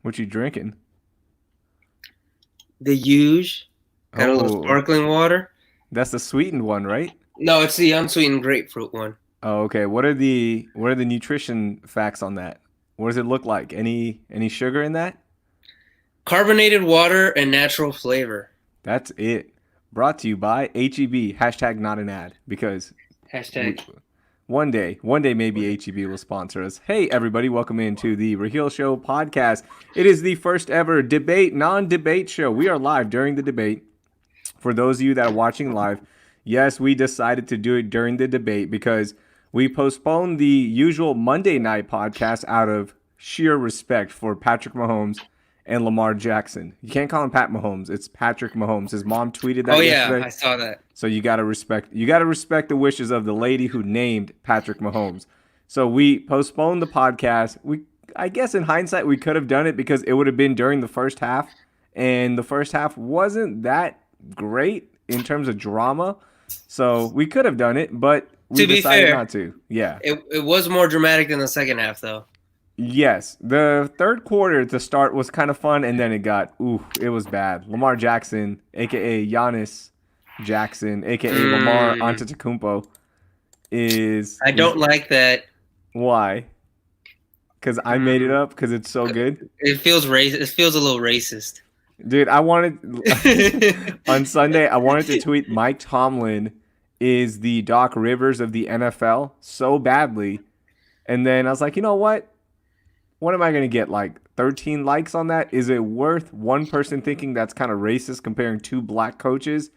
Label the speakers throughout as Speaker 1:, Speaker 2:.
Speaker 1: What you drinking?
Speaker 2: The huge. Got a little
Speaker 1: Oh,
Speaker 2: sparkling water.
Speaker 1: that's the sweetened one, right?
Speaker 2: No, it's the unsweetened grapefruit one.
Speaker 1: Oh, okay. What are the nutrition facts on that? What does it look like? Any sugar in that?
Speaker 2: Carbonated water and natural flavor.
Speaker 1: That's it. Brought to you by HEB. Hashtag not an ad because we,
Speaker 2: Hashtag.
Speaker 1: one day maybe HEB will sponsor us. Hey everybody, welcome into the Raheel Show podcast. It is the first ever non-debate show. We are live during the debate. For those of you that are watching live, yes, we decided to do it during the debate because we postponed the usual Monday night podcast out of sheer respect for Patrick Mahomes and Lamar Jackson. You can't call him Pat Mahomes. It's Patrick Mahomes. His mom tweeted
Speaker 2: Oh
Speaker 1: that
Speaker 2: yeah,
Speaker 1: yesterday.
Speaker 2: I saw that.
Speaker 1: So you gotta respect the wishes of the lady who named Patrick Mahomes. So we postponed the podcast. I guess in hindsight we could have done it because it would have been during the first half, and the first half wasn't that great in terms of drama. So we could have done it, but we
Speaker 2: To be
Speaker 1: decided
Speaker 2: fair,
Speaker 1: not to. Yeah.
Speaker 2: it was more dramatic than the second half, though.
Speaker 1: Yes. The third quarter to start was kind of fun, and then it was bad. Lamar Jackson, aka Giannis Jackson, aka Lamar
Speaker 2: Mm,
Speaker 1: Antetokounmpo, is
Speaker 2: I
Speaker 1: is
Speaker 2: don't like that.
Speaker 1: why? Because I made it
Speaker 2: Mm,
Speaker 1: up. Because it's so good,
Speaker 2: it feels racist. It feels a little racist.
Speaker 1: dude. I wanted on Sunday. I wanted to tweet Mike Tomlin is the Doc Rivers of the NFL so badly, and then I was like, you know what? What am I going to get? Like 13 likes on that? Is it worth one person thinking that's kind of racist comparing two black coaches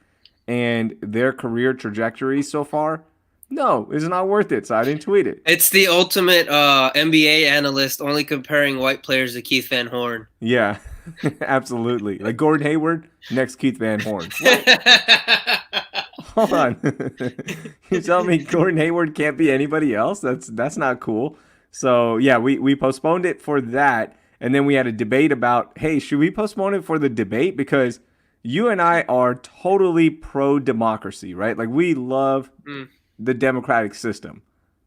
Speaker 1: and their career trajectory so far? No, it's not worth it. So I didn't tweet it.
Speaker 2: It's the ultimate NBA analyst only comparing white players to Keith Van Horn.
Speaker 1: Yeah, absolutely. Like Gordon Hayward, next Keith Van Horn. What? Hold on. You tell me Gordon Hayward can't be anybody else? That's not cool. So yeah, we postponed it for that, and then we had a debate about, hey, should we postpone it for the debate because you and I are totally pro democracy, right? Like we love
Speaker 2: Mm,
Speaker 1: the democratic system.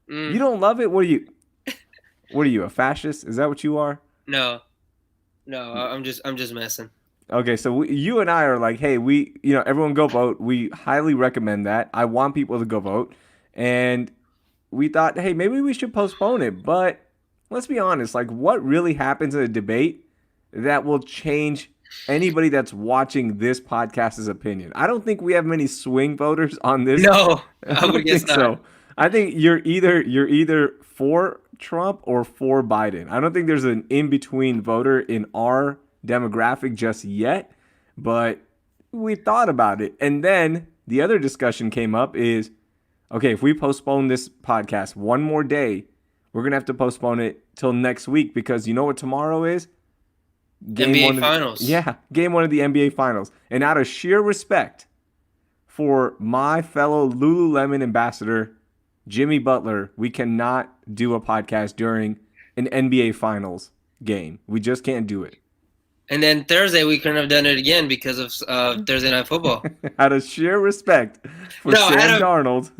Speaker 1: You
Speaker 2: mm,
Speaker 1: don't love it? What are you? What are you, a fascist? Is that what you are?
Speaker 2: no, no, I'm just messing.
Speaker 1: Okay, so you and I are like, hey, everyone go vote. We highly recommend that. I want people to go vote. And we thought, hey, maybe we should postpone it. But let's be honest, like, what really happens in a debate that will change anybody that's watching this podcast's opinion? I don't think we have many swing voters on this.
Speaker 2: No,
Speaker 1: I
Speaker 2: I would
Speaker 1: don't
Speaker 2: guess
Speaker 1: think
Speaker 2: not.
Speaker 1: so. I think you're either for Trump or for Biden. I don't think there's an in between voter in our demographic just yet, but we thought about it. And then the other discussion came up is okay, if we postpone this podcast one more day, we're going to have to postpone it till next week because you know what tomorrow is? Game
Speaker 2: NBA
Speaker 1: one of the,
Speaker 2: Finals.
Speaker 1: yeah, game one of the NBA finals. And out of sheer respect for my fellow Lululemon ambassador, Jimmy Butler, we cannot do a podcast during an NBA finals game. We just can't do it.
Speaker 2: And then Thursday we couldn't have done it again because of Thursday Night Football.
Speaker 1: Out of sheer respect for
Speaker 2: No,
Speaker 1: Sam Darnold.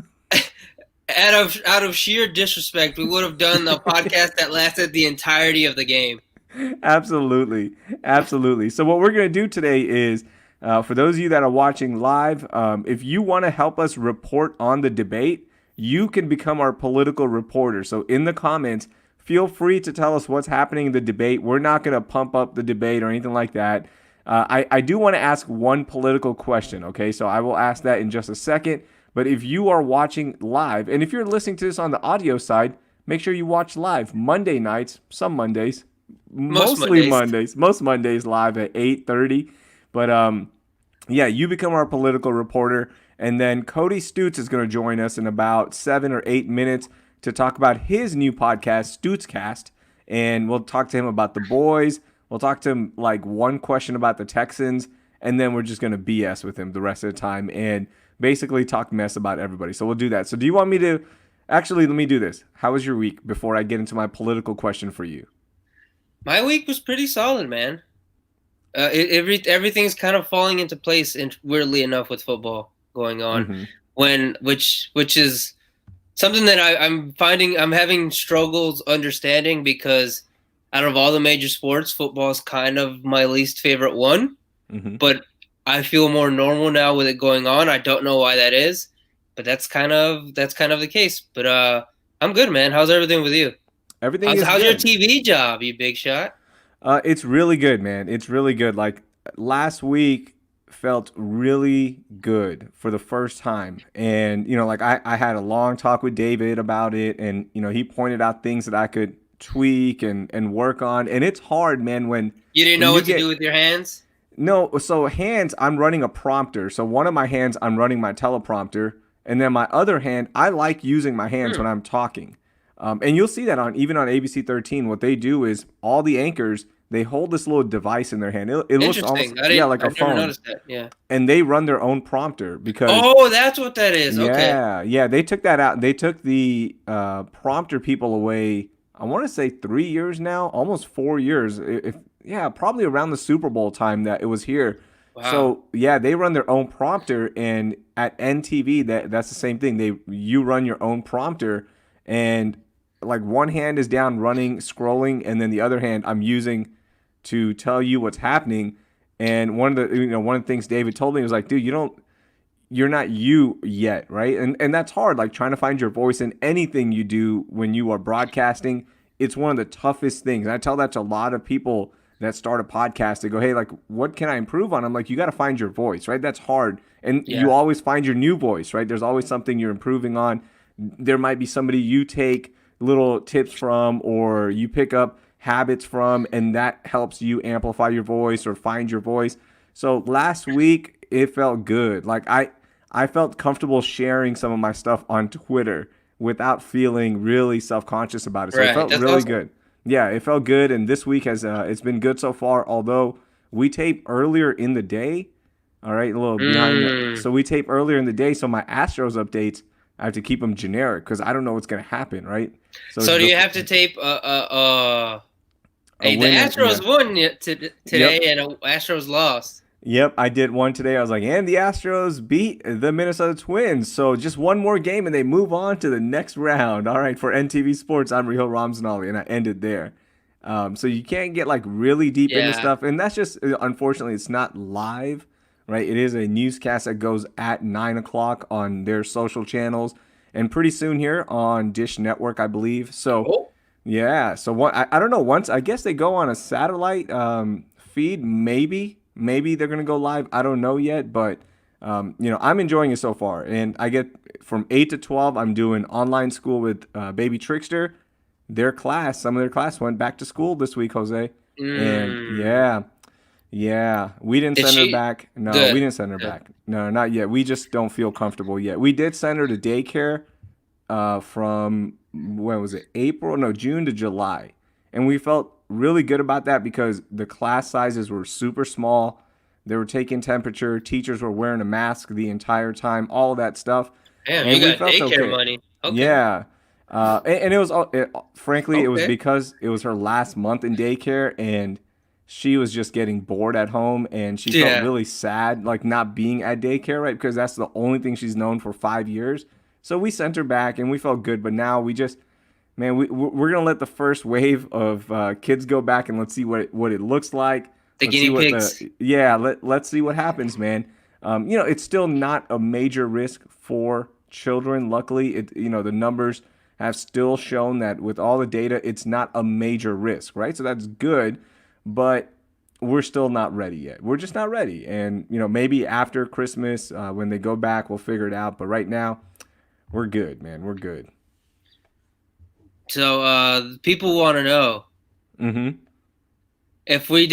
Speaker 2: out of sheer disrespect, we would have done a podcast that lasted the entirety of the game.
Speaker 1: Absolutely. Absolutely. So, what we're going to do today is for those of you that are watching live, if you want to help us report on the debate, you can become our political reporter. So, in the comments, feel free to tell us what's happening in the debate. We're not going to pump up the debate or anything like that. I do want to ask one political question, okay? So, I will ask that in just a second. But if you are watching live, and if you're listening to this on the audio side, make sure you watch live Monday nights, some Mondays,
Speaker 2: Most
Speaker 1: mostly
Speaker 2: Mondays.
Speaker 1: Mondays, most Mondays live at 8:30. But yeah, you become our political reporter, and then Cody Stoots is going to join us in about 7 or 8 minutes to talk about his new podcast, Stoots Cast, and we'll talk to him about the boys. We'll talk to him like one question about the Texans, and then we're just going to BS with him the rest of the time and basically talk mess about everybody. So we'll do that. So do you want me to actually let me do this? How was your week before I get into my political question for you?
Speaker 2: My week was pretty solid, man. Everything's kind of falling into place, and weirdly enough, with football going on,
Speaker 1: Mm-hmm.
Speaker 2: which is something that I'm finding I'm having struggles understanding because out of all the major sports, football is kind of my least favorite one.
Speaker 1: Hmm.
Speaker 2: But I feel more normal now with it going on. I don't know why that is, but that's kind of the case. But I'm good, man. How's everything with you?
Speaker 1: Everything
Speaker 2: How's
Speaker 1: is
Speaker 2: how's your
Speaker 1: good.
Speaker 2: TV job, you big shot?
Speaker 1: It's really good, man. It's really good. Like last week felt really good for the first time. And, like I had a long talk with David about it. And, he pointed out things that I could tweak and work on. And it's hard, man,
Speaker 2: You didn't
Speaker 1: when
Speaker 2: know
Speaker 1: you
Speaker 2: what to do
Speaker 1: get
Speaker 2: with your hands?
Speaker 1: no, so hands, I'm running a prompter. So one of my hands, I'm running my teleprompter. And then my other hand, I like using my hands
Speaker 2: Hmm.
Speaker 1: when I'm talking. And you'll see that even on ABC 13. What they do is all the anchors, they hold this little device in their hand. It looks almost,
Speaker 2: Interesting. I
Speaker 1: yeah,
Speaker 2: didn't.
Speaker 1: like
Speaker 2: I
Speaker 1: a
Speaker 2: never
Speaker 1: phone.
Speaker 2: noticed that. Yeah.
Speaker 1: And they run their own prompter because,
Speaker 2: Oh, that's what that is. Okay.
Speaker 1: yeah, they took that out. They took the prompter people away, I want to say 3 years now, almost 4 years. Yeah, probably around the Super Bowl time that it was here.
Speaker 2: Wow.
Speaker 1: So yeah, they run their own prompter, and at NTV, that's the same thing. You run your own prompter, and like one hand is down running, scrolling, and then the other hand I'm using to tell you what's happening. And one of the things David told me was like, dude, you're not you yet, right? And that's hard, like trying to find your voice in anything you do when you are broadcasting. It's one of the toughest things. And I tell that to a lot of people that start a podcast. They go, hey, like, what can I improve on? I'm like, you got to find your voice, right? That's hard. And you
Speaker 2: Yeah.
Speaker 1: always find your new voice, right? There's always something you're improving on. There might be somebody you take little tips from, or you pick up habits from, and that helps you amplify your voice or find your voice. So last week it felt good. Like I felt comfortable sharing some of my stuff on Twitter without feeling really self-conscious about it. So it
Speaker 2: Right.
Speaker 1: felt
Speaker 2: That's
Speaker 1: really
Speaker 2: awesome.
Speaker 1: good. Yeah, it felt good, and this week has it's been good so far. Although we tape earlier in the day, all right, a little behind.
Speaker 2: Mm.
Speaker 1: So we tape earlier in the day, so my Astros updates I have to keep them generic because I don't know what's gonna happen, right? So it's
Speaker 2: So do you have to tape
Speaker 1: a
Speaker 2: hey, the
Speaker 1: win and yeah,
Speaker 2: Astros won today
Speaker 1: yep.
Speaker 2: and Astros lost.
Speaker 1: Yep, I did one today. I was like, and the Astros beat the Minnesota Twins. So just one more game and they move on to the next round. All right, for NTV Sports, I'm Raheel Ramzanali, and I ended there. So you can't get like really deep into
Speaker 2: Yeah.
Speaker 1: stuff. And that's just, unfortunately, it's not live, right? It is a newscast that goes at 9 o'clock on their social channels and pretty soon here on Dish Network, I believe. So
Speaker 2: Oh.
Speaker 1: yeah. So what I don't know. Once I guess they go on a satellite feed. Maybe they're gonna go live. I don't know yet, but I'm enjoying it so far. And I get from 8 to 12. I'm doing online school with Baby Trickster. Some of their class went back to school this week, Jose. And
Speaker 2: Mm.
Speaker 1: yeah, we didn't
Speaker 2: Is
Speaker 1: send her
Speaker 2: she
Speaker 1: back. No, we
Speaker 2: good?
Speaker 1: didn't send her
Speaker 2: Good.
Speaker 1: back. No, not yet. We just don't feel comfortable yet. We did send her to daycare from when was it? April? No, June to July. And we felt really good about that because the class sizes were super small. They were taking temperature. Teachers were wearing a mask the entire time, all of that stuff.
Speaker 2: Damn, you
Speaker 1: And we
Speaker 2: got
Speaker 1: felt
Speaker 2: daycare
Speaker 1: okay.
Speaker 2: money. Okay.
Speaker 1: Yeah. And it was, frankly, it was
Speaker 2: Okay.
Speaker 1: because it was her last month in daycare and she was just getting bored at home and she felt
Speaker 2: Yeah.
Speaker 1: really sad, like not being at daycare, right? Because that's the only thing she's known for 5 years. So we sent her back and we felt good. But now man, we're gonna let the first wave of kids go back and let's see what it looks like.
Speaker 2: The
Speaker 1: Let's see
Speaker 2: guinea
Speaker 1: what
Speaker 2: pigs.
Speaker 1: let's see what happens, man. It's still not a major risk for children. Luckily, the numbers have still shown that with all the data, it's not a major risk, right? So that's good, but we're still not ready yet. We're just not ready, and maybe after Christmas, when they go back, we'll figure it out. But right now, we're good, man. We're good.
Speaker 2: So people want to know
Speaker 1: Mm-hmm.
Speaker 2: if we're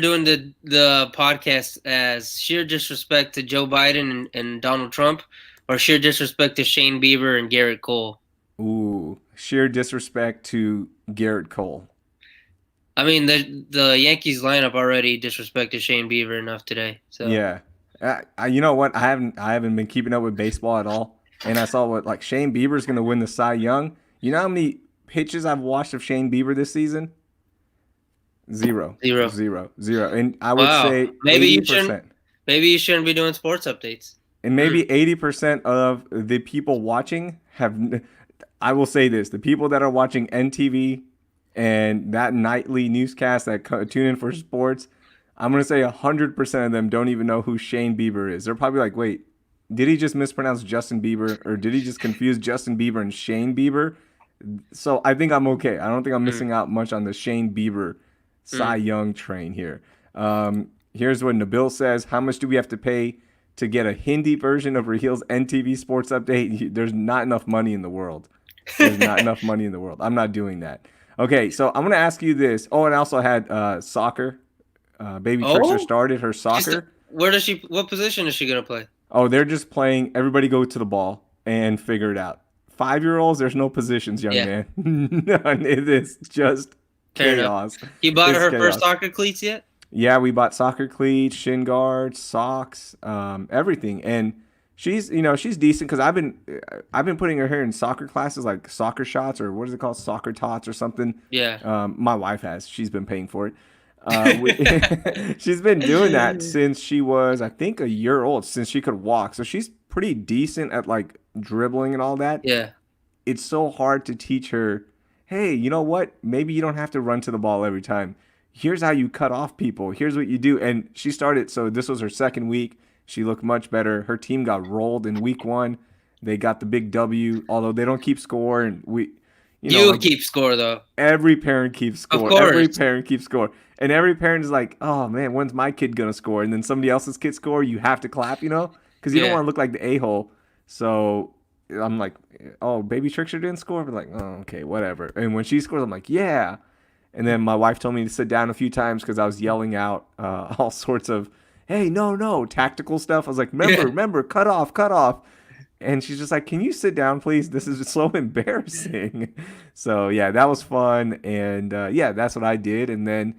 Speaker 2: doing the podcast as sheer disrespect to Joe Biden and Donald Trump, or sheer disrespect to Shane Bieber and Garrett Cole.
Speaker 1: Ooh, sheer disrespect to Garrett Cole.
Speaker 2: I mean, the Yankees lineup already disrespected Shane Bieber enough today. So
Speaker 1: Yeah. You know what? I haven't been keeping up with baseball at all, and I saw what like Shane Bieber's gonna win the Cy Young. You know how many pitches I've watched of Shane Bieber this season? Zero,
Speaker 2: 0.
Speaker 1: zero, zero, and I would
Speaker 2: Wow.
Speaker 1: say
Speaker 2: Maybe
Speaker 1: eighty
Speaker 2: you shouldn't.
Speaker 1: percent,
Speaker 2: Maybe you shouldn't be doing sports updates.
Speaker 1: and
Speaker 2: Hmm.
Speaker 1: maybe 80% of the people watching have. I will say this: the people that are watching NTV and that nightly newscast that tune in for sports, I'm gonna say 100% of them don't even know who Shane Bieber is. They're probably like, wait, did he just mispronounce Justin Bieber, or did he just confuse Justin Bieber and Shane Bieber? So I think I'm okay. I don't think I'm missing out much on the Shane Bieber Cy Young train here. Here's what Nabil says: how much do we have to pay to get a Hindi version of Raheel's NTV Sports Update? There's not enough money in the world. There's not enough money in the world. I'm not doing that. Okay, so I'm gonna ask you this. Oh, and I also had soccer. Baby Trickster started her soccer.
Speaker 2: What position is she gonna play?
Speaker 1: Oh, they're just playing. Everybody go to the ball and figure it out. 5-year-olds, there's no positions, young man. None. It is just chaos.
Speaker 2: You bought her first soccer cleats yet?
Speaker 1: Yeah, we bought soccer cleats, shin guards, socks, everything, and she's decent because I've been putting her here in soccer classes, like soccer shots, or what is it called, soccer tots or something.
Speaker 2: Yeah.
Speaker 1: My wife has. She's been paying for it. She's been doing that since she was, I think, a year old, since she could walk. So she's pretty decent at like dribbling and all that.
Speaker 2: Yeah.
Speaker 1: It's so hard to teach her, hey, you know what? Maybe you don't have to run to the ball every time. Here's how you cut off people. Here's what you do. And she started, so this was her second week. She looked much better. Her team got rolled in week 1. They got the big W, although they don't keep score. And
Speaker 2: you keep score, though.
Speaker 1: Every parent keeps score.
Speaker 2: Of course.
Speaker 1: Every parent keeps score. And every parent is like, oh, man, when's my kid going to score? And then somebody else's kid score, you have to clap, because you don't want to look like the a-hole. So I'm like, oh, baby Trickster didn't score? But like, oh, okay, whatever. And when she scores, I'm like, yeah. And then my wife told me to sit down a few times because I was yelling out all sorts of, hey, no, tactical stuff. I was like, remember, cut off. And she's just like, can you sit down, please? This is so embarrassing. So, yeah, that was fun. And, that's what I did. And then,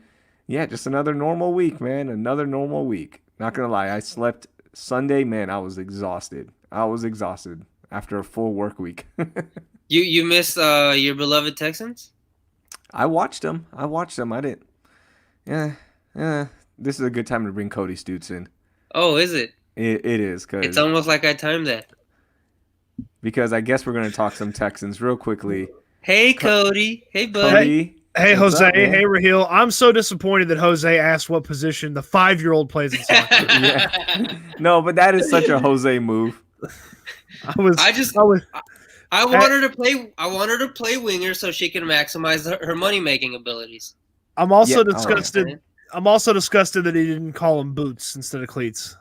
Speaker 1: just another normal week, man. Another normal week. Not going to lie. I slept Sunday. Man, I was exhausted. After a full work week.
Speaker 2: You missed your beloved Texans?
Speaker 1: I watched them. I didn't. This is a good time to bring Cody Stoots in.
Speaker 2: Oh, is it?
Speaker 1: It is. Cause
Speaker 2: it's almost like I timed that.
Speaker 1: Because I guess we're going to talk some Texans real quickly.
Speaker 2: Hey, Cody. Hey, buddy.
Speaker 1: Cody,
Speaker 3: hey, Jose. Up, hey, Raheel. I'm so disappointed that Jose asked what position the 5-year-old plays in soccer.
Speaker 1: No, but that is such a Jose move.
Speaker 2: I want her to play winger so she can maximize her money making abilities.
Speaker 3: I'm also disgusted. Right. I'm also disgusted that he didn't call him boots instead of cleats.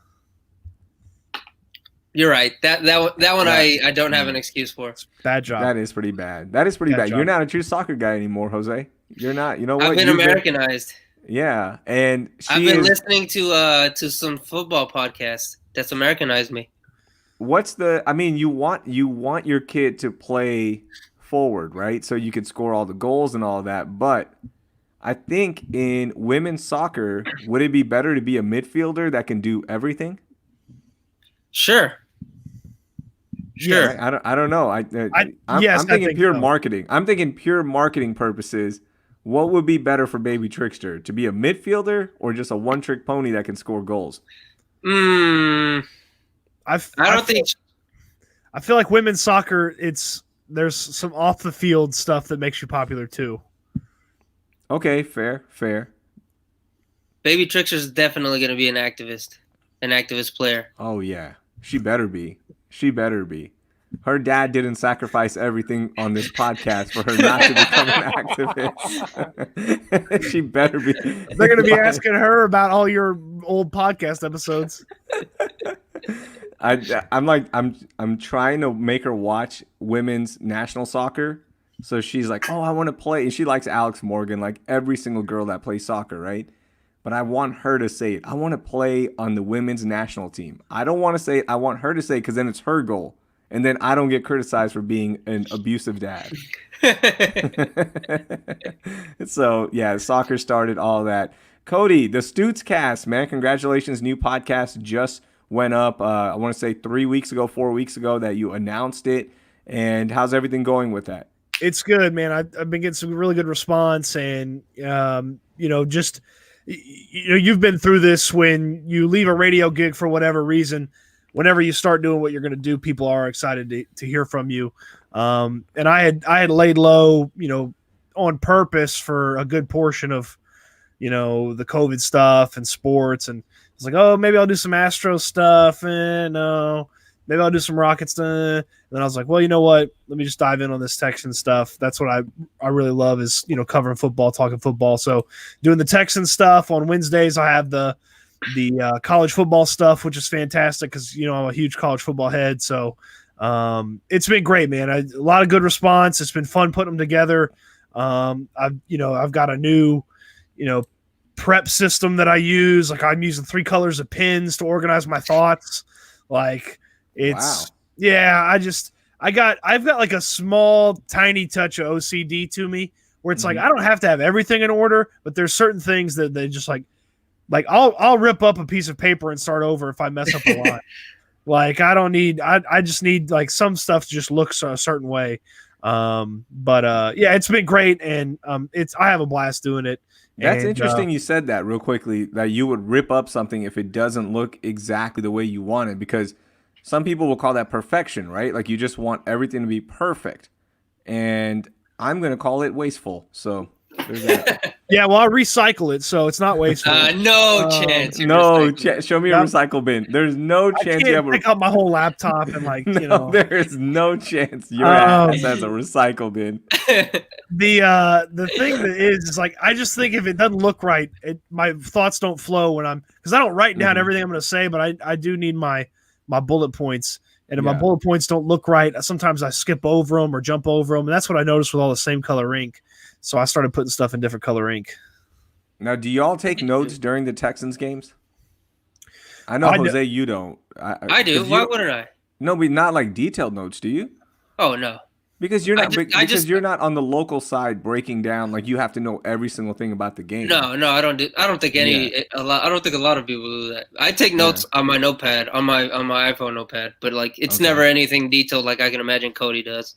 Speaker 2: You're right. That one I don't have an excuse for.
Speaker 3: Bad job.
Speaker 1: That is pretty bad. Bad job. You're not a true soccer guy anymore, Jose. You're not. You know what?
Speaker 2: I've been Americanized.
Speaker 1: Yeah, and
Speaker 2: I've been listening to some football podcasts that's Americanized me.
Speaker 1: You want your kid to play forward, right? So you could score all the goals and all that. But I think in women's soccer, would it be better to be a midfielder that can do everything?
Speaker 2: Sure.
Speaker 1: Yeah, I don't know. I'm thinking pure marketing. I'm thinking pure marketing purposes. What would be better for baby Trickster? To be a midfielder or just a one-trick pony that can score goals?
Speaker 3: I feel like women's soccer, there's some off the field stuff that makes you popular too.
Speaker 1: Okay, fair.
Speaker 2: Baby Trickster's definitely going to be an activist player.
Speaker 1: Oh yeah, she better be. Her dad didn't sacrifice everything on this podcast for her not to become an activist. She better be.
Speaker 3: They're going to be asking her about all your old podcast episodes.
Speaker 1: I'm trying to make her watch women's national soccer. So she's like, oh, I want to play. And she likes Alex Morgan, like every single girl that plays soccer, right? But I want her to say it. I want to play on the women's national team. I don't want to say it. I want her to say it because then it's her goal. And then I don't get criticized for being an abusive dad. So, yeah, soccer started, all that. Cody, the Stoots cast, man, congratulations. New podcast just went up, I want to say 4 weeks ago that you announced it. And how's everything going with that?
Speaker 3: It's good, man. I've been getting some really good response. And, you've been through this when you leave a radio gig for whatever reason. Whenever you start doing what you're going to do, people are excited to hear from you. And I had laid low, on purpose for a good portion of, the COVID stuff and sports. And it's like, oh, maybe I'll do some Astro stuff. And no, maybe I'll do some Rockets stuff. And then I was like, well, you know what? Let me just dive in on this Texan stuff. That's what I really love is, covering football, talking football. So doing the Texan stuff on Wednesdays, I have the college football stuff, which is fantastic because, I'm a huge college football head. So it's been great, man. A lot of good response. It's been fun putting them together. I've got a new, prep system that I use. Like I'm using 3 colors of pens to organize my thoughts. Like it's, I've got like a small, tiny touch of OCD to me where it's like, I don't have to have everything in order, but there's certain things that they just like I'll rip up a piece of paper and start over if I mess up a line. Like I just need like some stuff just looks a certain way. It's been great. And I have a blast doing it.
Speaker 1: That's interesting. You said that real quickly, that you would rip up something if it doesn't look exactly the way you want it, because some people will call that perfection, right? Like you just want everything to be perfect, and I'm going to call it wasteful. So there's that.
Speaker 3: Yeah, well, I recycle it, so it's not wasteful.
Speaker 2: No chance.
Speaker 1: No chance. Show me a recycle bin. There's no chance you have
Speaker 3: pick up my whole laptop and
Speaker 1: There's no chance your ass has a recycle bin.
Speaker 3: The thing that is like I just think if it doesn't look right, my thoughts don't flow because I don't write down everything I'm going to say, but I do need my bullet points. And if my bullet points don't look right, sometimes I skip over them or jump over them, and that's what I noticed with all the same color ink. So I started putting stuff in different color ink.
Speaker 1: Now, do y'all take notes during the Texans games? I know, Jose, you don't.
Speaker 2: I do. Why wouldn't I?
Speaker 1: No, but not like detailed notes, do you?
Speaker 2: Oh, no.
Speaker 1: Because you're not you're not on the local side breaking down like you have to know every single thing about the game.
Speaker 2: No, I don't think a lot of people do that. I take notes on my notepad, on my iPhone notepad, but like it's never anything detailed like I can imagine Cody does.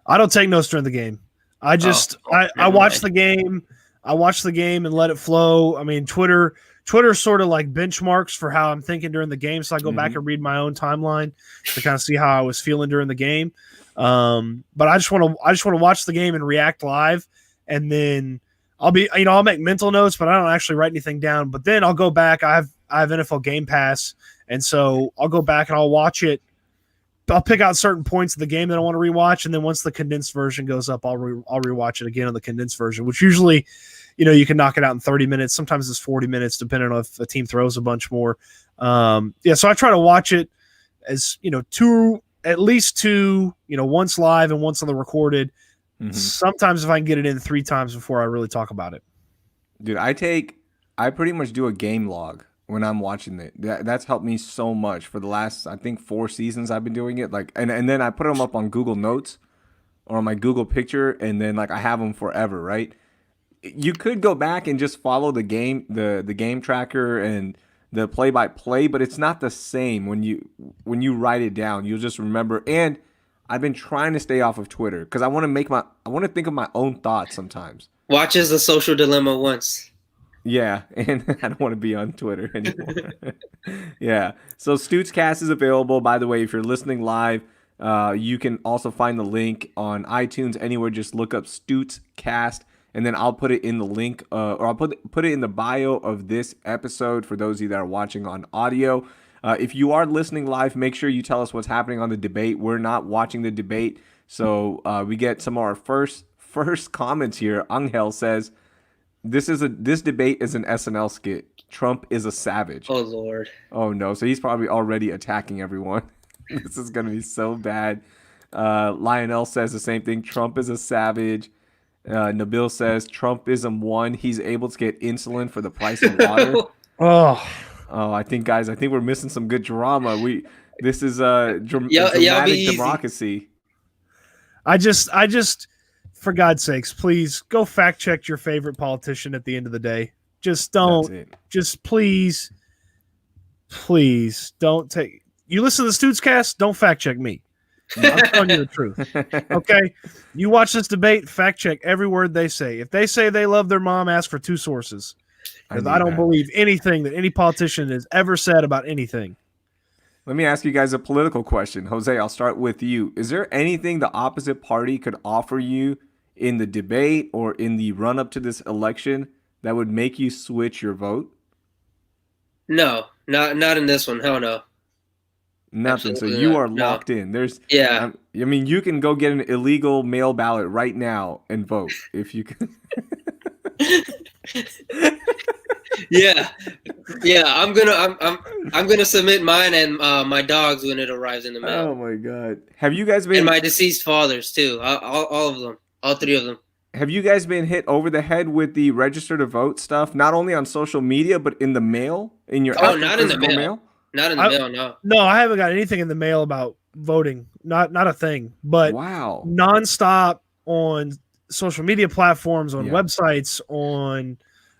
Speaker 3: I don't take notes during the game. I just I watch the game. I watch the game and let it flow. I mean, Twitter sort of like benchmarks for how I'm thinking during the game, so I go back and read my own timeline to kind of see how I was feeling during the game. But I just want to watch the game and react live, and then I'll make mental notes, but I don't actually write anything down. But then I'll go back. I have NFL Game Pass, and so I'll go back and I'll watch it. I'll pick out certain points of the game that I want to rewatch, and then once the condensed version goes up, I'll rewatch it again on the condensed version, which usually, you can knock it out in 30 minutes. Sometimes it's 40 minutes, depending on if a team throws a bunch more. So I try to watch it as at least two, once live and once on the recorded. Sometimes if I can get it in 3 times before I really talk about it.
Speaker 1: Dude, I pretty much do a game log when I'm watching it. That's helped me so much for the last, I think, 4 seasons I've been doing it. Like, and then I put them up on Google Notes or on my Google Picture, and then like I have them forever, right? You could go back and just follow the game, the game tracker and the play-by-play, but it's not the same when you write it down. You'll just remember. And I've been trying to stay off of Twitter because I want to think of my own thoughts sometimes.
Speaker 2: Watches The Social Dilemma once.
Speaker 1: Yeah, and I don't want to be on Twitter anymore. Yeah. So Stoots Cast is available. By the way, if you're listening live, you can also find the link on iTunes. Anywhere, just look up Stoots Cast, and then I'll put it in the link, or I'll put it in the bio of this episode for those of you that are watching on audio. If you are listening live, make sure you tell us what's happening on the debate. We're not watching the debate, so we get some of our first comments here. Angel says, This debate is an SNL skit. Trump is a savage.
Speaker 2: Oh, Lord.
Speaker 1: Oh, no. So he's probably already attacking everyone. This is going to be so bad. Lionel says the same thing. Trump is a savage. Nabil says Trumpism won. He's able to get insulin for the price of water. I think we're missing some good drama. This is dramatic democracy.
Speaker 3: I just for God's sakes, please go fact check your favorite politician at the end of the day. Just don't. Just please don't take. You listen to the Stoots Cast, don't fact check me. I'm telling you the truth. Okay? You watch this debate, fact check every word they say. If they say they love their mom, ask for 2 sources. Because I don't believe anything that any politician has ever said about anything.
Speaker 1: Let me ask you guys a political question. Jose, I'll start with you. Is there anything the opposite party could offer you in the debate or in the run up to this election that would make you switch your vote?
Speaker 2: No, not in this one. Hell no.
Speaker 1: Nothing. So
Speaker 2: Absolutely
Speaker 1: you
Speaker 2: not.
Speaker 1: are
Speaker 2: No.
Speaker 1: locked in.
Speaker 2: Yeah.
Speaker 1: I mean, you can go get an illegal mail ballot right now and vote if you can.
Speaker 2: Yeah. Yeah. I'm gonna submit mine and my dog's when it arrives in the mail.
Speaker 1: Oh my God. Have you guys
Speaker 2: And
Speaker 1: been
Speaker 2: my deceased father's too. All of them. All three of them.
Speaker 1: have you guys been hit over the head with the register to vote stuff, not only on social media but in the mail, in your
Speaker 2: Oh,
Speaker 1: actual
Speaker 2: not in the
Speaker 1: physical
Speaker 2: mail.
Speaker 1: mail?
Speaker 2: Not in the mail, no.
Speaker 3: No, I haven't got anything in the mail about voting. Not a thing. But
Speaker 1: Wow.
Speaker 3: nonstop on social media platforms, on
Speaker 1: Yeah.
Speaker 3: websites, on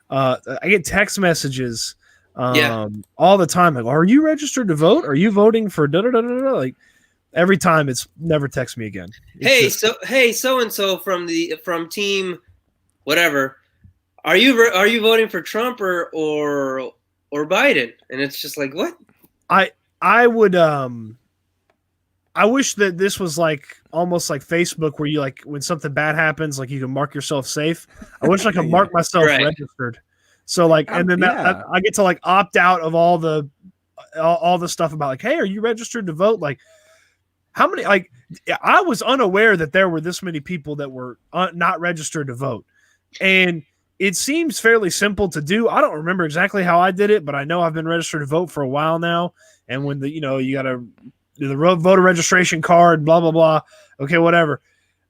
Speaker 3: I get text messages
Speaker 2: Yeah.
Speaker 3: all the time. Like, are you registered to vote? Are you voting for da da da da da? Like every time, it's never text me again. It's
Speaker 2: Hey, so and so from team whatever. Are you voting for Trump or Biden? And it's just like, what?
Speaker 3: I would I wish that this was like almost like Facebook, where you, like, when something bad happens, like, you can mark yourself safe. I wish I could mark myself
Speaker 2: Right.
Speaker 3: registered. So like, and then
Speaker 1: Yeah.
Speaker 3: I get to like opt out of all the stuff about like, hey, are you registered to vote? Like, how many? Like, I was unaware that there were this many people that were not registered to vote, and it seems fairly simple to do. I don't remember exactly how I did it, but I know I've been registered to vote for a while now. And when you got to do the voter registration card, blah blah blah. Okay, whatever.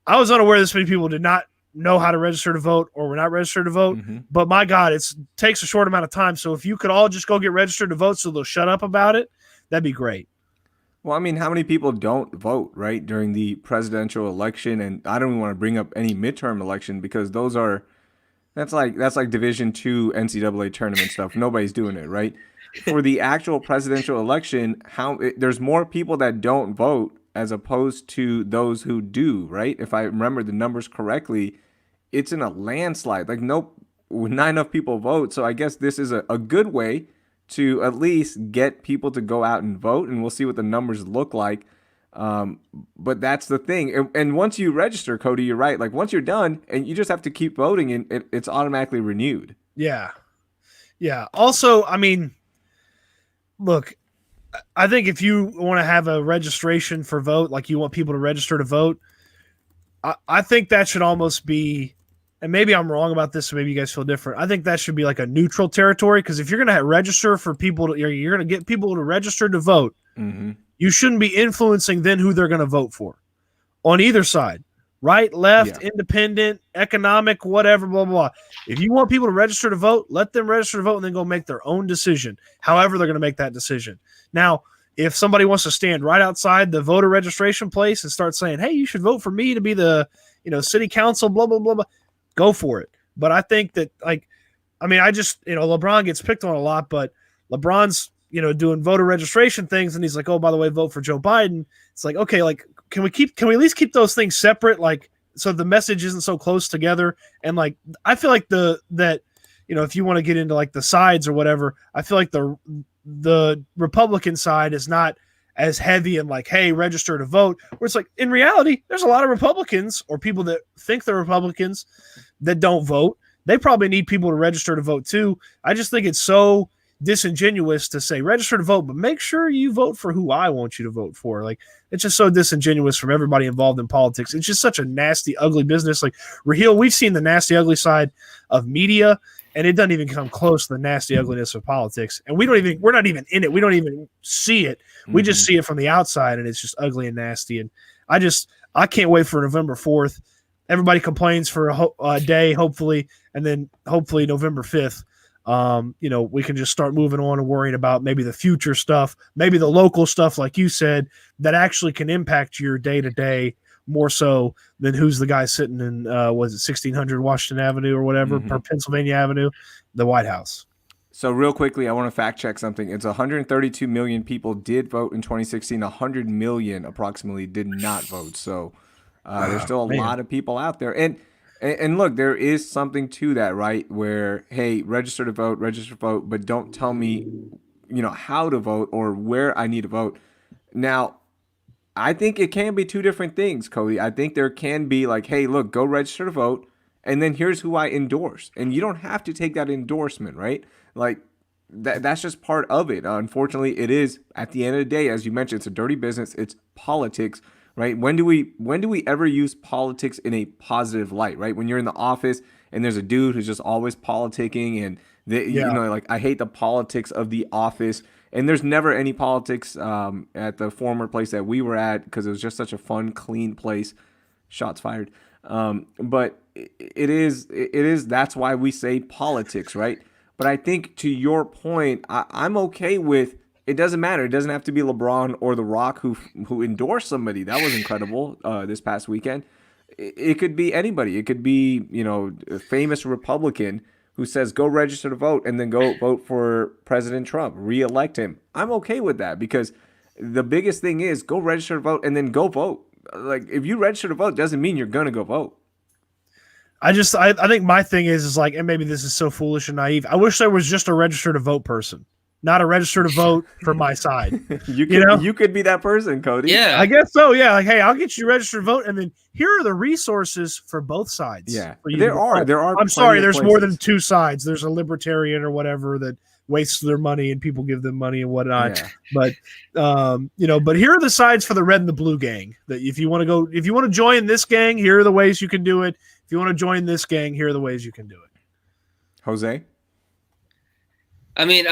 Speaker 3: I was unaware this many people did not know how to register to vote or were not registered to vote.
Speaker 1: Mm-hmm.
Speaker 3: But my God, it takes a short amount of time. So if you could all just go get registered to vote, so they'll shut up about it, that'd be great.
Speaker 1: Well, I mean, how many people don't vote, right, during the presidential election? And I don't even want to bring up any midterm election because that's like Division II NCAA tournament stuff. Nobody's doing it, right? For the actual presidential election, there's more people that don't vote as opposed to those who do, right? If I remember the numbers correctly, it's in a landslide. Like, not enough people vote. So I guess this is a good way to at least get people to go out and vote, and we'll see what the numbers look like. But that's the thing. And once you register, Cody, you're right. Like, once you're done, and you just have to keep voting, and it's automatically renewed.
Speaker 3: Yeah. Yeah. Also, I mean, look, I think if you want to have a registration for vote, like you want people to register to vote, I think that should almost be, and maybe I'm wrong about this, so maybe you guys feel different. I think that should be like a neutral territory, because if you're going to register for people, you're going to get people to register to vote,
Speaker 1: Mm-hmm.
Speaker 3: you shouldn't be influencing then who they're going to vote for on either side. Right, left,
Speaker 1: Yeah.
Speaker 3: independent, economic, whatever, blah, blah, blah. If you want people to register to vote, let them register to vote and then go make their own decision, however they're going to make that decision. Now, if somebody wants to stand right outside the voter registration place and start saying, hey, you should vote for me to be the city council, blah, blah, blah, blah, go for it. But I think that, LeBron gets picked on a lot, but LeBron's, doing voter registration things, and he's like, oh, by the way, vote for Joe Biden. It's like, okay, like, can we at least keep those things separate, like, so the message isn't so close together? And like, I feel like if you want to get into like the sides or whatever, I feel like the Republican side is not as heavy and like, hey, register to vote. Where it's like, in reality, there's a lot of Republicans or people that think they're Republicans that don't vote. They probably need people to register to vote too. I just think it's so disingenuous to say register to vote, but make sure you vote for who I want you to vote for. Like, it's just so disingenuous from everybody involved in politics. It's just such a nasty, ugly business. Like, Raheel, we've seen the nasty, ugly side of media, and it doesn't even come close to the nasty ugliness of politics. And we're not even in it. We don't even see it. We just see it from the outside, and it's just ugly and nasty. And I can't wait for November 4th. Everybody complains for a day, hopefully, and then hopefully November 5th. We can just start moving on and worrying about maybe the future stuff, maybe the local stuff, like you said, that actually can impact your day to day more so than who's the guy sitting in, was it 1600 Washington Avenue or whatever, or Pennsylvania Avenue, the White House.
Speaker 1: So real quickly, I want to fact check something. It's 132 million people did vote in 2016. 100 million approximately did not vote. So there's still a lot of people out there. And look, there is something to that, right? Where, hey, register to vote, but don't tell me, how to vote or where I need to vote. Now, I think it can be two different things, Cody. I think there can be like, hey, look, go register to vote, and then here's who I endorse. And you don't have to take that endorsement, right? Like that's just part of it. Unfortunately, it is at the end of the day, as you mentioned, it's a dirty business. It's politics, right? When do we ever use politics in a positive light, right? When you're in the office and there's a dude who's just always politicking and like I hate the politics of the office. And there's never any politics at the former place that we were at because it was just such a fun, clean place. Shots fired. But it is. That's why we say politics, right? But I think to your point, I'm okay with. It doesn't matter. It doesn't have to be LeBron or The Rock who endorsed somebody. That was incredible this past weekend. It could be anybody. It could be a famous Republican who says go register to vote and then go vote for President Trump, re-elect him. I'm okay with that because the biggest thing is go register to vote and then go vote. Like if you register to vote doesn't mean you're gonna go vote.
Speaker 3: I think my thing is like, and maybe this is so foolish and naive. I wish there was just a register to vote person, not a register to vote for my side.
Speaker 1: You could be that person, Cody.
Speaker 2: Yeah,
Speaker 3: I guess so. Yeah, like hey, I'll get you registered to vote, and then here are the resources for both sides.
Speaker 1: Yeah, there are.
Speaker 3: I'm sorry, there's more than two sides. There's a libertarian or whatever that wastes their money and people give them money and whatnot. Yeah. But but here are the sides for the red and the blue gang. That if you want to join this gang, here are the ways you can do it. If you want to join this gang, here are the ways you can do it.
Speaker 1: Jose?
Speaker 2: I mean,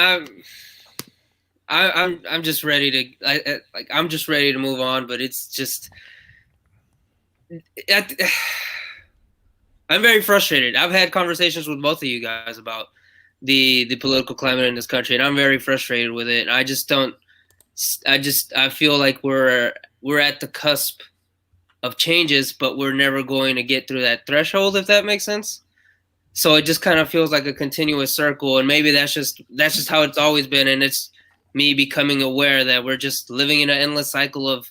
Speaker 2: I'm just ready to I'm just ready to move on, but it's just I'm very frustrated. I've had conversations with both of you guys about the political climate in this country, and I'm very frustrated with it. I feel like we're at the cusp of changes, but we're never going to get through that threshold, if that makes sense. So it just kind of feels like a continuous circle, and maybe that's just how it's always been, and it's me becoming aware that we're just living in an endless cycle of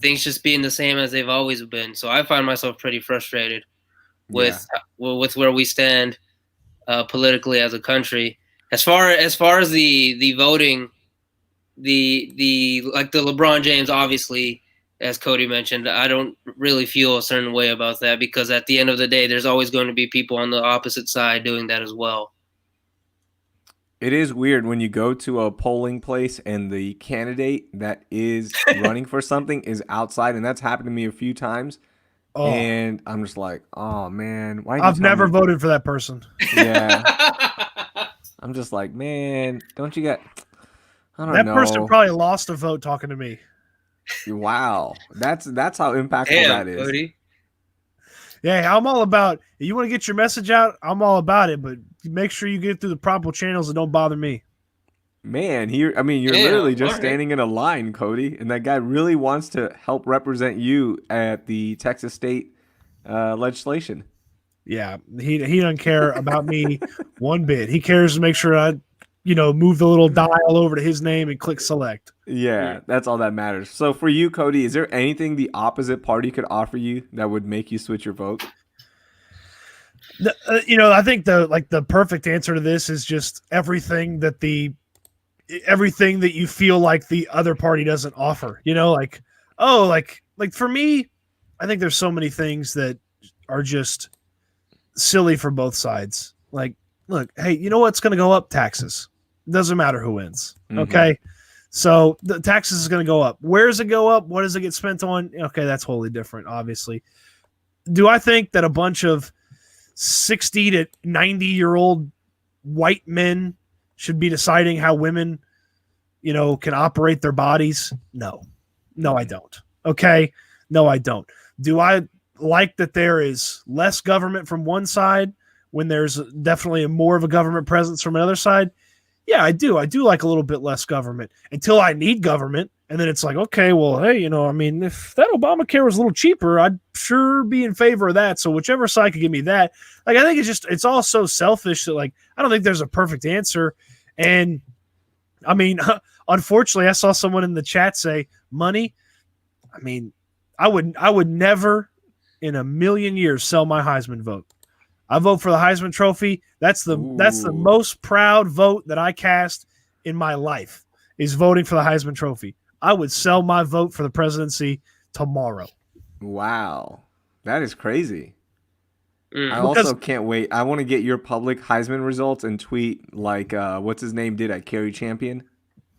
Speaker 2: things just being the same as they've always been. So I find myself pretty frustrated with where we stand politically as a country. As far as the voting, the LeBron James, obviously, as Cody mentioned, I don't really feel a certain way about that because at the end of the day, there's always going to be people on the opposite side doing that as well.
Speaker 1: It is weird when you go to a polling place and the candidate that is running for something is outside, and that's happened to me a few times. Oh. And I'm just like, oh man, why?
Speaker 3: I've never voted for that person.
Speaker 1: Yeah, I'm just like, man, don't you get? I don't know.
Speaker 3: That person probably lost a vote talking to me.
Speaker 1: Wow, that's how impactful that is.
Speaker 2: Cody.
Speaker 3: Yeah, I'm all about. You want to get your message out? I'm all about it, but make sure you get it through the proper channels and don't bother me.
Speaker 1: Man, you're literally just standing in a line, Cody, and that guy really wants to help represent you at the Texas State legislation.
Speaker 3: Yeah, he doesn't care about me one bit. He cares to make sure I, move the little dial over to his name and click select.
Speaker 1: Yeah, that's all that matters. So for you, Cody, is there anything the opposite party could offer you that would make you switch your vote?
Speaker 3: I think the perfect answer to this is just everything that you feel like the other party doesn't offer. Like for me, I think there's so many things that are just silly for both sides. Like, look, hey, you know what's going to go up? Taxes. Doesn't matter who wins. Mm-hmm. Okay. So the taxes is going to go up. Where does it go up? What does it get spent on? Okay, that's wholly different, obviously. Do I think that a bunch of 60 to 90-year-old white men should be deciding how women, can operate their bodies? No, I don't. Okay. No, I don't. Do I like that there is less government from one side when there's definitely more of a government presence from another side? Yeah, I do. I do like a little bit less government until I need government. And then it's like, okay, well, hey, if that Obamacare was a little cheaper, I'd sure be in favor of that. So whichever side could give me that. Like, I think it's all so selfish that, like, I don't think there's a perfect answer. And I mean, unfortunately, I saw someone in the chat say money. I mean, I would never in a million years sell my Heisman vote. I vote for the Heisman Trophy. That's the most proud vote that I cast in my life is voting for the Heisman Trophy. I would sell my vote for the presidency tomorrow.
Speaker 1: Wow. That is crazy. I
Speaker 2: Mm.
Speaker 1: also can't wait. I want to get your public Heisman results and tweet like what's his name did at Carry Champion.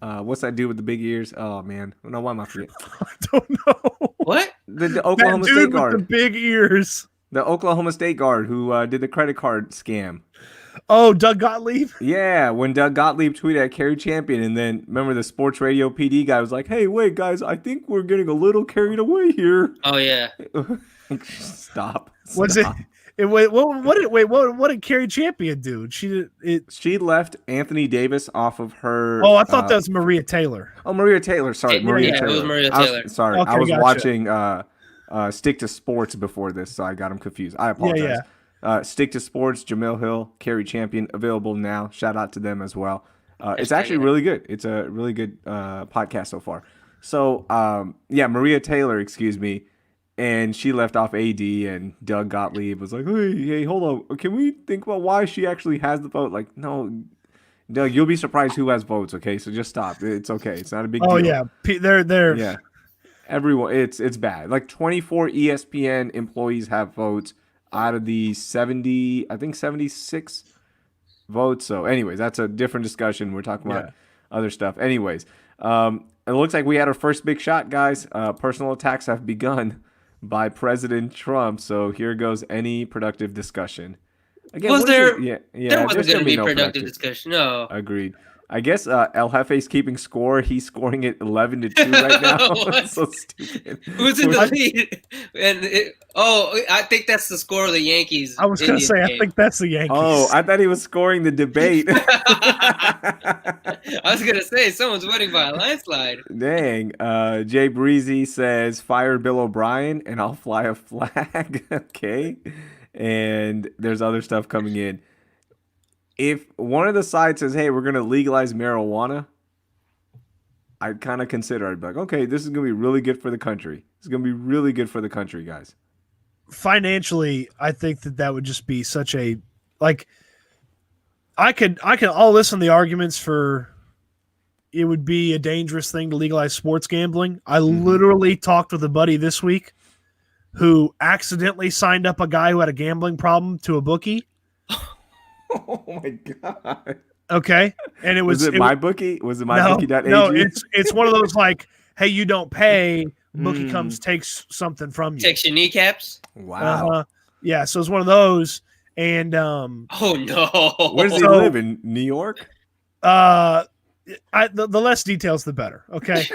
Speaker 1: What's that dude with the big ears? Oh man, no, why am I forgetting?
Speaker 3: I don't know.
Speaker 2: What?
Speaker 1: The Oklahoma
Speaker 3: That dude
Speaker 1: State
Speaker 3: with
Speaker 1: guard.
Speaker 3: the big ears.
Speaker 1: The Oklahoma State guard who did the credit card scam.
Speaker 3: Oh, Doug Gottlieb.
Speaker 1: Yeah, when Doug Gottlieb tweeted at Carry Champion, and then remember the sports radio PD guy was like, "Hey, wait, guys, I think we're getting a little carried away here."
Speaker 2: Oh yeah.
Speaker 1: Stop.
Speaker 3: Was
Speaker 1: Stop.
Speaker 3: What did Carrie Champion do?
Speaker 1: She left Anthony Davis off of her.
Speaker 3: Oh, I thought that was Maria Taylor.
Speaker 1: Oh, Maria Taylor. Sorry, Maria
Speaker 2: Yeah,
Speaker 1: Taylor.
Speaker 2: it was Maria
Speaker 1: I
Speaker 2: Taylor.
Speaker 1: sorry,
Speaker 3: Okay,
Speaker 1: I was
Speaker 3: gotcha.
Speaker 1: watching Stick to Sports before this, so I got them confused. I apologize. Stick to Sports, Jamil Hill, Carry Champion, available now. Shout out to them as well. It's actually really good. It's a really good podcast so far. So, yeah, Maria Taylor, excuse me, and she left off AD, and Doug Gottlieb was like, hey, hold on. Can we think about why she actually has the vote? Like, no, Doug, you'll be surprised who has votes, okay? So just stop. It's okay. It's not a big deal.
Speaker 3: Oh yeah, they're
Speaker 1: Yeah. Everyone, it's bad. Like 24 ESPN employees have votes out of the 70, I think 76 votes. So anyways, that's a different discussion. We're talking about other stuff. Anyways, it looks like we had our first big shot, guys. Personal attacks have begun by President Trump. So here goes any productive discussion. Again,
Speaker 2: Was there?
Speaker 1: Yeah,
Speaker 2: There wasn't
Speaker 1: there's
Speaker 2: going to be
Speaker 1: no
Speaker 2: productive discussion. No.
Speaker 1: Agreed. I guess El Jefe's keeping score. He's scoring it 11-2 right now. That's so stupid.
Speaker 2: Who's in the lead? I think that's the score of the Yankees.
Speaker 3: I was going to say,
Speaker 2: game.
Speaker 3: I think that's the Yankees.
Speaker 1: Oh, I thought he was scoring the debate.
Speaker 2: I was going to say, someone's winning by a landslide.
Speaker 1: Dang. Jay Breezy says, fire Bill O'Brien and I'll fly a flag. Okay. And there's other stuff coming in. If one of the sides says, hey, we're going to legalize marijuana, I'd kind of consider, I'd be like, okay, this is going to be really good for the country. It's going to be really good for the country, guys.
Speaker 3: Financially, I think that would just be such a, like, I'll listen to the arguments for it would be a dangerous thing to legalize sports gambling. I literally talked with a buddy this week who accidentally signed up a guy who had a gambling problem to a bookie.
Speaker 1: Oh my god!
Speaker 3: Okay, and
Speaker 1: was it MyBookie? Was it MyBookie.ag?
Speaker 3: No, it's one of those like, hey, you don't pay, bookie comes takes something from you,
Speaker 2: takes your kneecaps.
Speaker 1: Wow.
Speaker 3: Yeah, so it's one of those, and
Speaker 2: oh no,
Speaker 1: where does he live in New York?
Speaker 3: The less details, the better. Okay,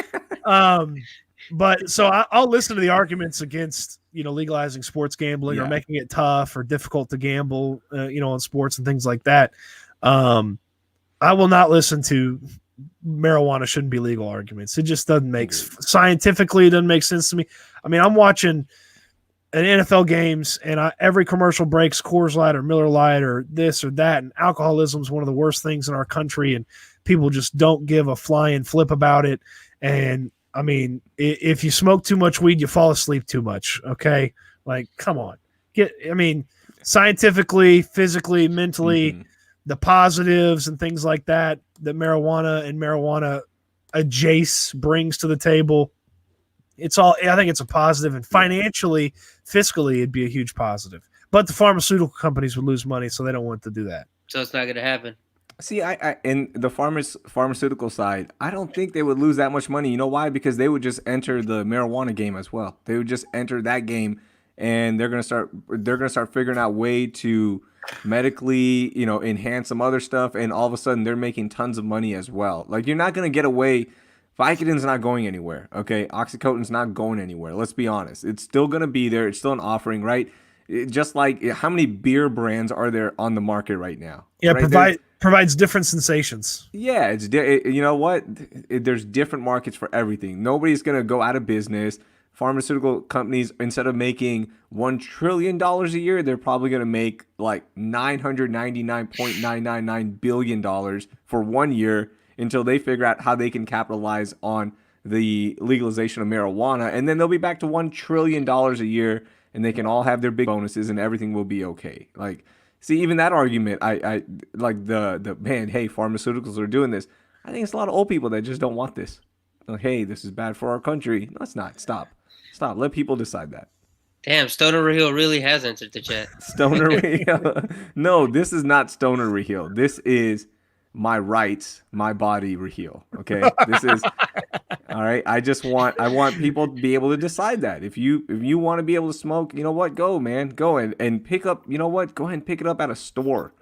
Speaker 3: but so I'll listen to the arguments against legalizing sports gambling or making it tough or difficult to gamble, on sports and things like that. I will not listen to marijuana shouldn't be legal arguments. It just doesn't make scientifically, it doesn't make sense to me. I mean, I'm watching an NFL games and every commercial breaks Coors Light or Miller Lite or this or that. And alcoholism is one of the worst things in our country. And people just don't give a flying flip about it. And I mean, if you smoke too much weed, you fall asleep too much. Okay. Like, come on. Scientifically, physically, mentally, the positives and things like that marijuana and marijuana adjace brings to the table. I think it's a positive, and financially, fiscally, it'd be a huge positive. But the pharmaceutical companies would lose money, so they don't want to do that.
Speaker 2: So it's not going to happen.
Speaker 1: See, I in the pharmaceutical side, I don't think they would lose that much money. You know why? Because they would just enter the marijuana game as well. They would just enter that game, and they're gonna start figuring out way to medically, enhance some other stuff, and all of a sudden they're making tons of money as well. Like, you're not gonna get away. Vicodin's not going anywhere. Okay, Oxycontin's not going anywhere. Let's be honest. It's still gonna be there. It's still an offering, right? Just like how many beer brands are there on the market right now?
Speaker 3: Yeah,
Speaker 1: right?
Speaker 3: Provides different sensations.
Speaker 1: Yeah, you know what? There's different markets for everything. Nobody's going to go out of business. Pharmaceutical companies, instead of making $1 trillion a year, they're probably going to make like $999.999 billion for 1 year until they figure out how they can capitalize on the legalization of marijuana. And then they'll be back to $1 trillion a year, and they can all have their big bonuses and everything will be okay. Like, see, even that argument, I like the man, hey, pharmaceuticals are doing this. I think it's a lot of old people that just don't want this. Like, hey, this is bad for our country. No, it's not. Stop. Let people decide that.
Speaker 2: Damn, Stoner Raheel really has entered the chat.
Speaker 1: Stoner Raheel. No, this is not Stoner Raheel. This is my rights, my body Raheel. Okay, this is all right. I want people to be able to decide that. If you want to be able to smoke, you know what? Go, man. Go and pick up. You know what? Go ahead and pick it up at a store,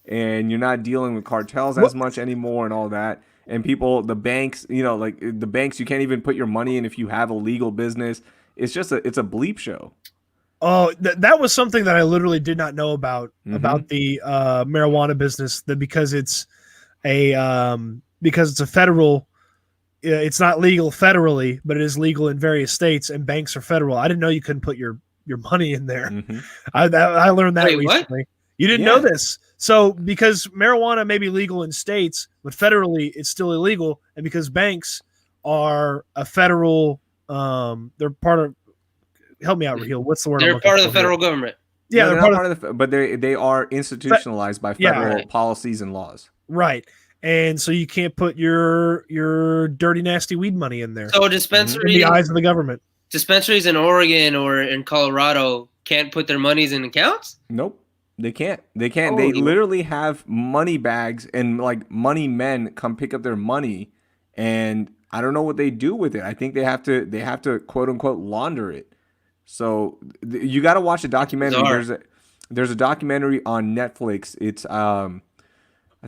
Speaker 1: and you're not dealing with cartels as much anymore and all that. And people, the banks, like the banks, you can't even put your money in if you have a legal business. It's just it's a bleep show.
Speaker 3: Oh, that was something that I literally did not know about the marijuana business. That because it's a federal, it's not legal federally, but it is legal in various states, and banks are federal. I didn't know you couldn't put your money in there.
Speaker 1: Mm-hmm.
Speaker 3: I learned that recently.
Speaker 2: What?
Speaker 3: You didn't know this. So because marijuana may be legal in states, but federally it's still illegal, and because banks are a federal, they're part of. Help me out, Raheel. What's the word?
Speaker 2: They're part of the federal government.
Speaker 3: Yeah,
Speaker 1: No,
Speaker 3: they're
Speaker 1: part of the, but they are institutionalized by federal policies and laws.
Speaker 3: Right. And so you can't put your dirty, nasty weed money in there.
Speaker 2: So dispensaries
Speaker 3: in the eyes of the government.
Speaker 2: Dispensaries in Oregon or in Colorado can't put their monies in accounts?
Speaker 1: Nope. They can't. They
Speaker 2: Holy
Speaker 1: literally have money bags and like money men come pick up their money, and I don't know what they do with it. I think they have to quote unquote launder it. So you got to watch a documentary. There's a documentary on Netflix. It's I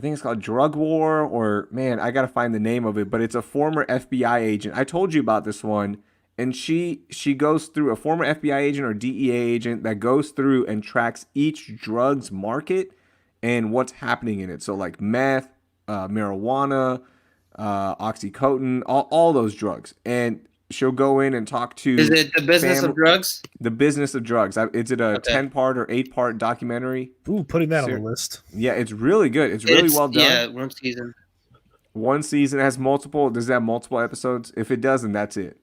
Speaker 1: think it's called Drug War, or man, I got to find the name of it, but it's a former FBI agent. I told you about this one, and she goes through, a former FBI agent or DEA agent that goes through and tracks each drug's market and what's happening in it. So like meth, marijuana, Oxycontin, all those drugs. And she'll go in and talk to.
Speaker 2: Is it the business of drugs?
Speaker 1: The business of drugs. Is it a 10-part or 8-part documentary?
Speaker 3: Ooh, putting that on the list.
Speaker 1: Yeah, it's really good. It's really well done.
Speaker 2: Yeah, one season.
Speaker 1: One season has multiple. Does it have multiple episodes? If it doesn't, that's it.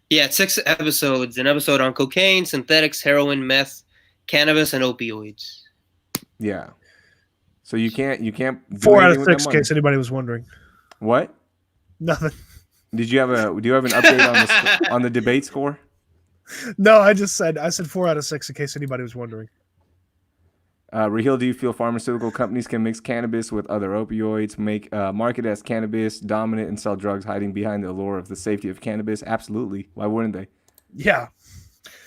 Speaker 2: Yeah, it's 6 episodes. An episode on cocaine, synthetics, heroin, meth, cannabis, and opioids.
Speaker 1: Yeah. So you can't. Do
Speaker 3: 4 out of
Speaker 1: anything with
Speaker 3: 6,
Speaker 1: that
Speaker 3: in
Speaker 1: money.
Speaker 3: case anybody was wondering.
Speaker 1: What?
Speaker 3: Nothing.
Speaker 1: Do you have an update on the debate score?
Speaker 3: No, I said 4 out of 6 in case anybody was wondering.
Speaker 1: Raheel, do you feel pharmaceutical companies can mix cannabis with other opioids, market as cannabis dominant, and sell drugs hiding behind the allure of the safety of cannabis? Absolutely. Why wouldn't they?
Speaker 3: Yeah.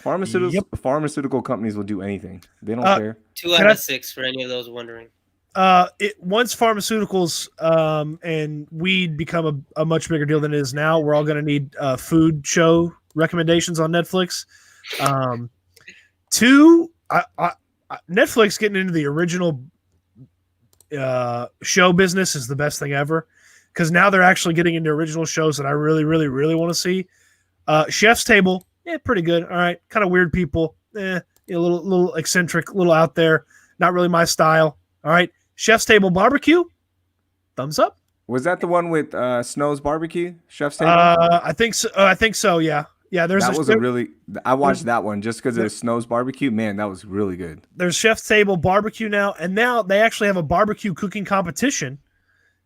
Speaker 1: Pharmaceutical companies will do anything. They don't care.
Speaker 2: 2 out of 6 for any of those wondering.
Speaker 3: Once pharmaceuticals and weed become a much bigger deal than it is now, we're all going to need food show recommendations on Netflix. 2, Netflix getting into the original show business is the best thing ever, because now they're actually getting into original shows that I really, really, really want to see. Chef's Table, pretty good. All right, kind of weird people, a little eccentric, a little out there, not really my style. All right. Chef's Table Barbecue, thumbs up.
Speaker 1: Was that the one with Snow's Barbecue? Chef's Table?
Speaker 3: I think so. Yeah.
Speaker 1: I watched that one just because it was Snow's Barbecue. Man, that was really good.
Speaker 3: There's Chef's Table Barbecue now, and now they actually have a barbecue cooking competition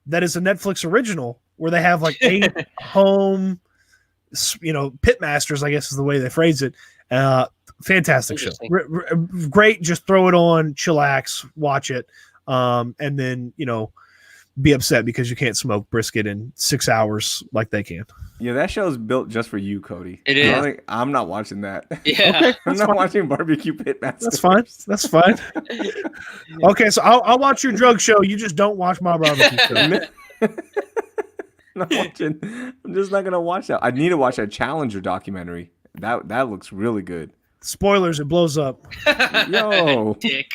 Speaker 3: that is a Netflix original where they have like 8 home, pit masters, I guess is the way they phrase it. Fantastic show. Great. Just throw it on, chillax, watch it. And then, be upset because you can't smoke brisket in 6 hours like they can.
Speaker 1: Yeah, that show's built just for you, Cody.
Speaker 2: It is.
Speaker 1: I'm not watching that.
Speaker 2: Yeah.
Speaker 3: Okay,
Speaker 1: I'm not watching Barbecue Pitmasters.
Speaker 3: That's fine. Okay, so I'll watch your drug show. You just don't watch my barbecue show.
Speaker 1: I'm just not gonna watch that. I need to watch that Challenger documentary. That looks really good.
Speaker 3: Spoilers, it blows up.
Speaker 1: Yo,
Speaker 2: Dick.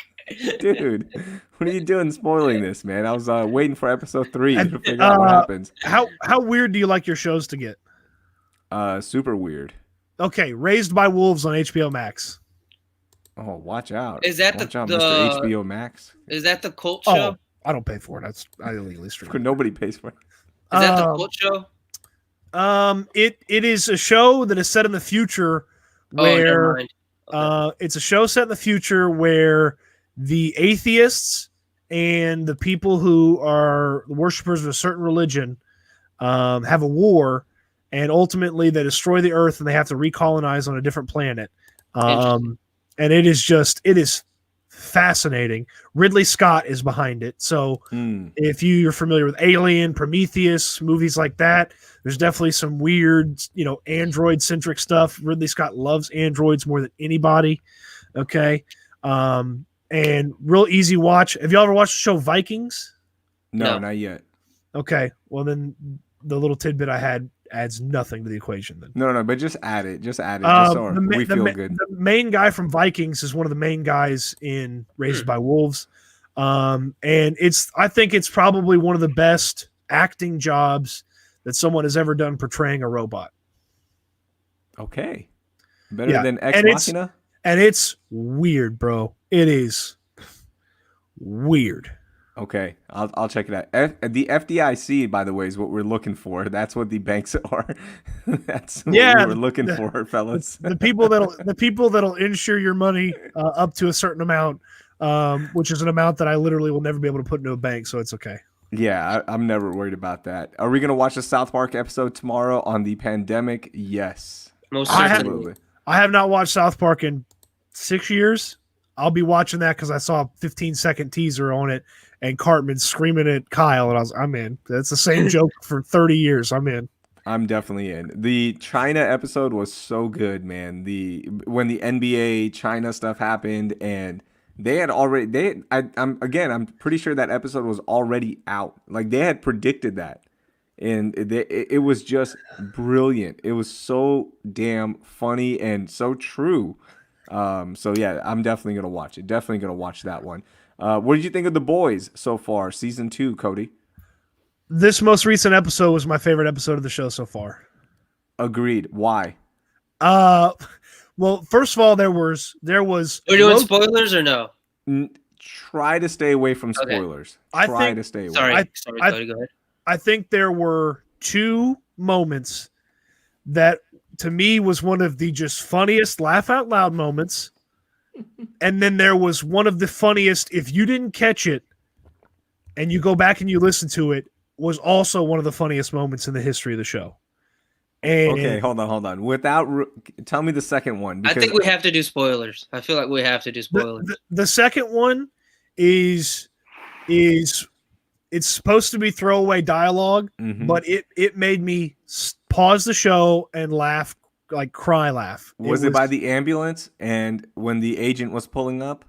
Speaker 1: dude, what are you doing spoiling this, man? I was waiting for episode 3 to figure out what happens.
Speaker 3: How weird do you like your shows to get?
Speaker 1: Super weird.
Speaker 3: Okay, Raised by Wolves on HBO Max.
Speaker 1: Oh, watch out.
Speaker 2: Is that
Speaker 1: watch out,
Speaker 2: the
Speaker 1: Mr. HBO Max?
Speaker 2: Is that the cult show?
Speaker 3: I don't pay for it. I illegally stream.
Speaker 1: Nobody pays for it.
Speaker 2: Is that the cult show?
Speaker 3: It is a show that is set in the future
Speaker 2: Never
Speaker 3: where
Speaker 2: mind. Okay.
Speaker 3: it's a show set in the future where the atheists and the people who are worshippers of a certain religion have a war, and ultimately they destroy the Earth and they have to recolonize on a different planet. And it is fascinating. Ridley Scott is behind it. So if you're familiar with Alien, Prometheus, movies like that, there's definitely some weird, android-centric stuff. Ridley Scott loves androids more than anybody. Okay. And real easy watch. Have you ever watched the show Vikings?
Speaker 1: No, not yet.
Speaker 3: Okay. Well, then the little tidbit I had adds nothing to the equation then.
Speaker 1: No, but just add it. Just add it. Just so we feel good.
Speaker 3: The main guy from Vikings is one of the main guys in Raised by Wolves. And I think it's probably one of the best acting jobs that someone has ever done portraying a robot.
Speaker 1: Okay. Better than Ex Machina?
Speaker 3: And it's weird, bro. It is weird.
Speaker 1: Okay, I'll check it out. The FDIC, by the way, is what we're looking for. That's what the banks are. That's what we were looking for, fellas.
Speaker 3: The people that'll insure your money up to a certain amount, which is an amount that I literally will never be able to put into a bank, so it's okay.
Speaker 1: Yeah, I'm never worried about that. Are we gonna watch the South Park episode tomorrow on the pandemic? Yes,
Speaker 2: most certainly.
Speaker 3: I have not watched South Park in 6 years. I'll be watching that because I saw a 15-second teaser on it and Cartman screaming at Kyle, and I'm in. That's the same joke for 30 years. I'm in.
Speaker 1: I'm definitely in. The China episode was so good, man. When the NBA China stuff happened, and they had already I'm pretty sure that episode was already out. Like they had predicted that, and it was just brilliant. It was so damn funny and so true. So yeah, I'm definitely gonna watch it. Definitely gonna watch that one. What did you think of The Boys so far, season 2, Cody?
Speaker 3: This most recent episode was my favorite episode of the show so far.
Speaker 1: Agreed. Why?
Speaker 3: Well, first of all, there was.
Speaker 2: We're doing spoilers or no?
Speaker 1: Try to stay away from spoilers.
Speaker 3: Okay.
Speaker 1: Try to stay away.
Speaker 2: Sorry, Cody, go ahead.
Speaker 3: I think there were 2 moments that, to me, was one of the just funniest laugh out loud moments. And then there was one of the funniest, if you didn't catch it and you go back and you listen to it, was also one of the funniest moments in the history of the show. And
Speaker 1: okay, hold on. Tell me the second one.
Speaker 2: I think we have to do spoilers. I feel like we have to do spoilers.
Speaker 3: The second one is it's supposed to be throwaway dialogue, but it made me pause the show and laugh, like cry laugh.
Speaker 1: Was it by the ambulance and when the agent was pulling up?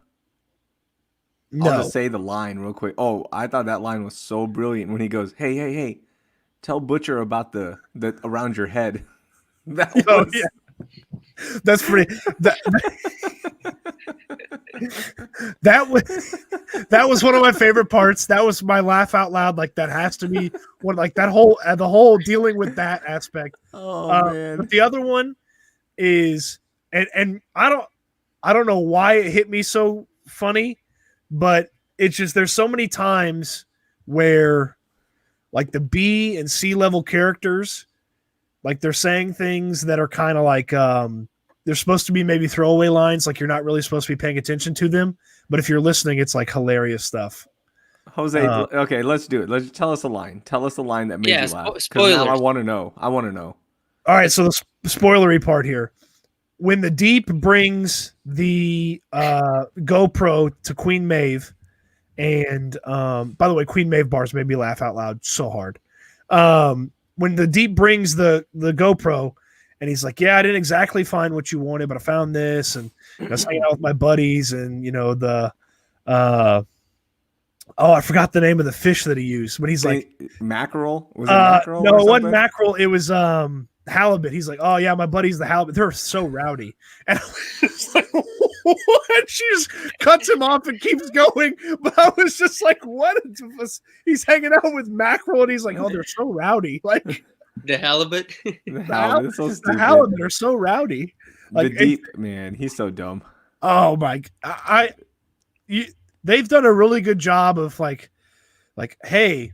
Speaker 3: No.
Speaker 1: I'll just say the line real quick. Oh, I thought that line was so brilliant when he goes, hey, tell Butcher about the around your head.
Speaker 3: Yeah. That's pretty. That was one of my favorite parts. That was my laugh out loud. Like that has to be one. Like that whole the whole dealing with that aspect.
Speaker 1: Oh man!
Speaker 3: But the other one is, and I don't know why it hit me so funny, but it's just there's so many times where like the B and C level characters, like they're saying things that are kind of like they're supposed to be maybe throwaway lines, like you're not really supposed to be paying attention to them. But if you're listening, it's like hilarious stuff.
Speaker 1: Jose, okay, let's do it. Let's tell us a line. Tell us the line that made you laugh.
Speaker 2: Spoilers.
Speaker 1: Now I want to know.
Speaker 3: All right, so the spoilery part here. When the Deep brings the GoPro to Queen Maeve, and by the way, Queen Maeve bars made me laugh out loud so hard. When the Deep brings the GoPro, and he's like, yeah, I didn't exactly find what you wanted, but I found this, and I was hanging out with my buddies, and I forgot the name of the fish that he used, but he's like
Speaker 1: mackerel. Was it mackerel?
Speaker 3: No, it wasn't mackerel. It was halibut. He's like, oh yeah, my buddy's the halibut. They're so rowdy, and I was just like, what? She just cuts him off and keeps going. But I was just like, what? He's hanging out with mackerel, and he's like, oh, they're so rowdy, like.
Speaker 2: The halibut.
Speaker 1: The
Speaker 3: halibut are so rowdy. Like
Speaker 1: the Deep, man, he's so dumb.
Speaker 3: Oh my! They've done a really good job of like, hey,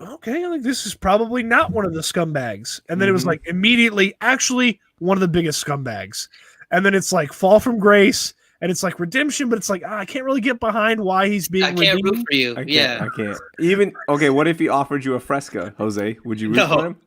Speaker 3: okay, like this is probably not one of the scumbags, and then it was like immediately, actually one of the biggest scumbags, and then it's like fall from grace, and it's like redemption, but it's like I can't really get behind why he's being
Speaker 2: I can't root
Speaker 3: redeemed.
Speaker 2: for you.
Speaker 1: I can't. Even okay. What if he offered you a Fresca, Jose? Would you root
Speaker 2: No.
Speaker 1: for him?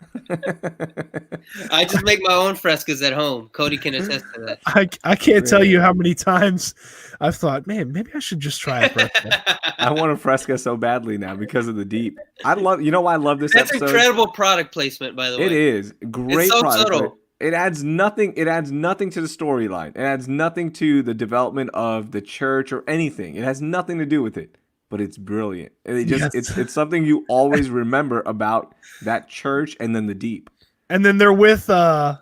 Speaker 2: I just make my own frescoes at home. Cody can attest to that.
Speaker 3: I can't tell you how many times I've thought, man, maybe I should just try a Fresca.
Speaker 1: I want a Fresca so badly now because of the deep. I love. You know why I love this
Speaker 2: That's
Speaker 1: episode?
Speaker 2: incredible product placement, by the way.
Speaker 1: It is great.
Speaker 2: It's so
Speaker 1: product,
Speaker 2: subtle.
Speaker 1: but it adds nothing. It adds nothing to the storyline. It adds nothing to the development of the church or anything. It has nothing to do with it. But it's brilliant. And it just it's something you always remember about that church and then the deep.
Speaker 3: And then they're with the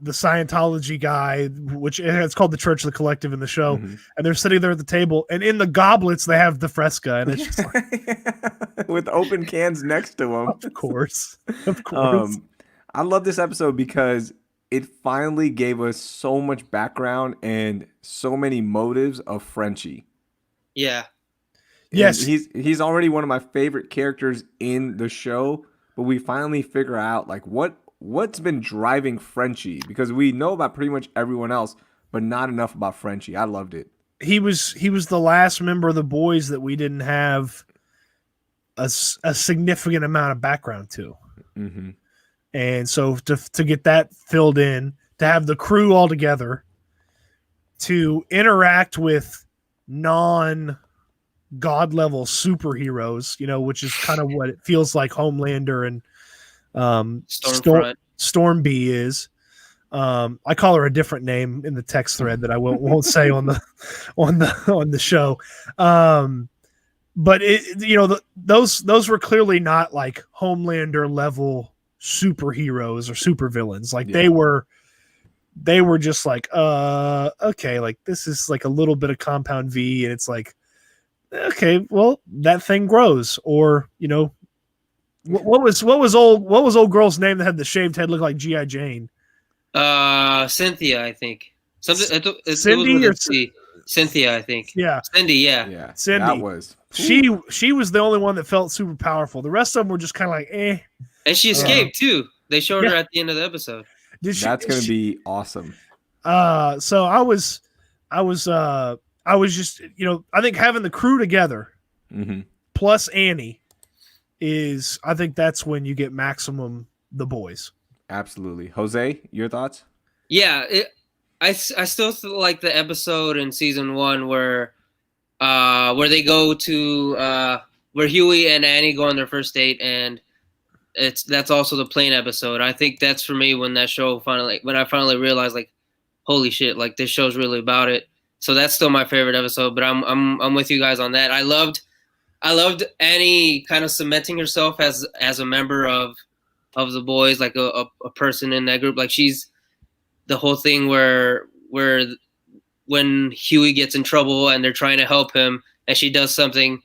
Speaker 3: Scientology guy, which it's called the Church of the Collective in the show, and they're sitting there at the table, and in the goblets they have the Fresca, and it's just like
Speaker 1: with open cans next to them.
Speaker 3: Of course.
Speaker 1: I love this episode because it finally gave us so much background and so many motives of Frenchie.
Speaker 2: Yeah.
Speaker 3: Yes.
Speaker 1: And he's already one of my favorite characters in the show, but we finally figure out like what's been driving Frenchie, because we know about pretty much everyone else, but not enough about Frenchie. I loved it. He
Speaker 3: was the last member of the boys that we didn't have a significant amount of background to.
Speaker 1: Mm-hmm.
Speaker 3: And so to get that filled in, to have the crew all together, to interact with non-god level superheroes, which is kind of what it feels like Homelander and Stormbee is. I call her a different name in the text thread that I won't say on the show. But those were clearly not like Homelander level superheroes or supervillains. Like they were just like, okay, like this is like a little bit of Compound V, and it's like, okay, well, that thing grows. Or what was old girl's name that had the shaved head, look like G.I. Jane?
Speaker 2: Cynthia, I think. Something.
Speaker 3: Cindy or
Speaker 2: Cynthia, I think.
Speaker 3: Yeah,
Speaker 2: Cindy. Yeah.
Speaker 3: Cindy.
Speaker 1: That was
Speaker 3: she was the only one that felt super powerful. The rest of them were just kind of like, eh.
Speaker 2: And she escaped too. They showed her at the end of the episode.
Speaker 1: That's gonna be awesome.
Speaker 3: So I was just, I think having the crew together plus Annie I think that's when you get maximum the boys.
Speaker 1: Absolutely. Jose, your thoughts?
Speaker 2: Yeah, I still like the episode in season 1 where they go to where Huey and Annie go on their first date, and that's also the plane episode. I think that's for me when that show when I finally realized, like, holy shit, like this show's really about it. So that's still my favorite episode, but I'm with you guys on that. I loved Annie kind of cementing herself as a member of the boys, like a person in that group. Like she's the whole thing where when Huey gets in trouble and they're trying to help him and she does something,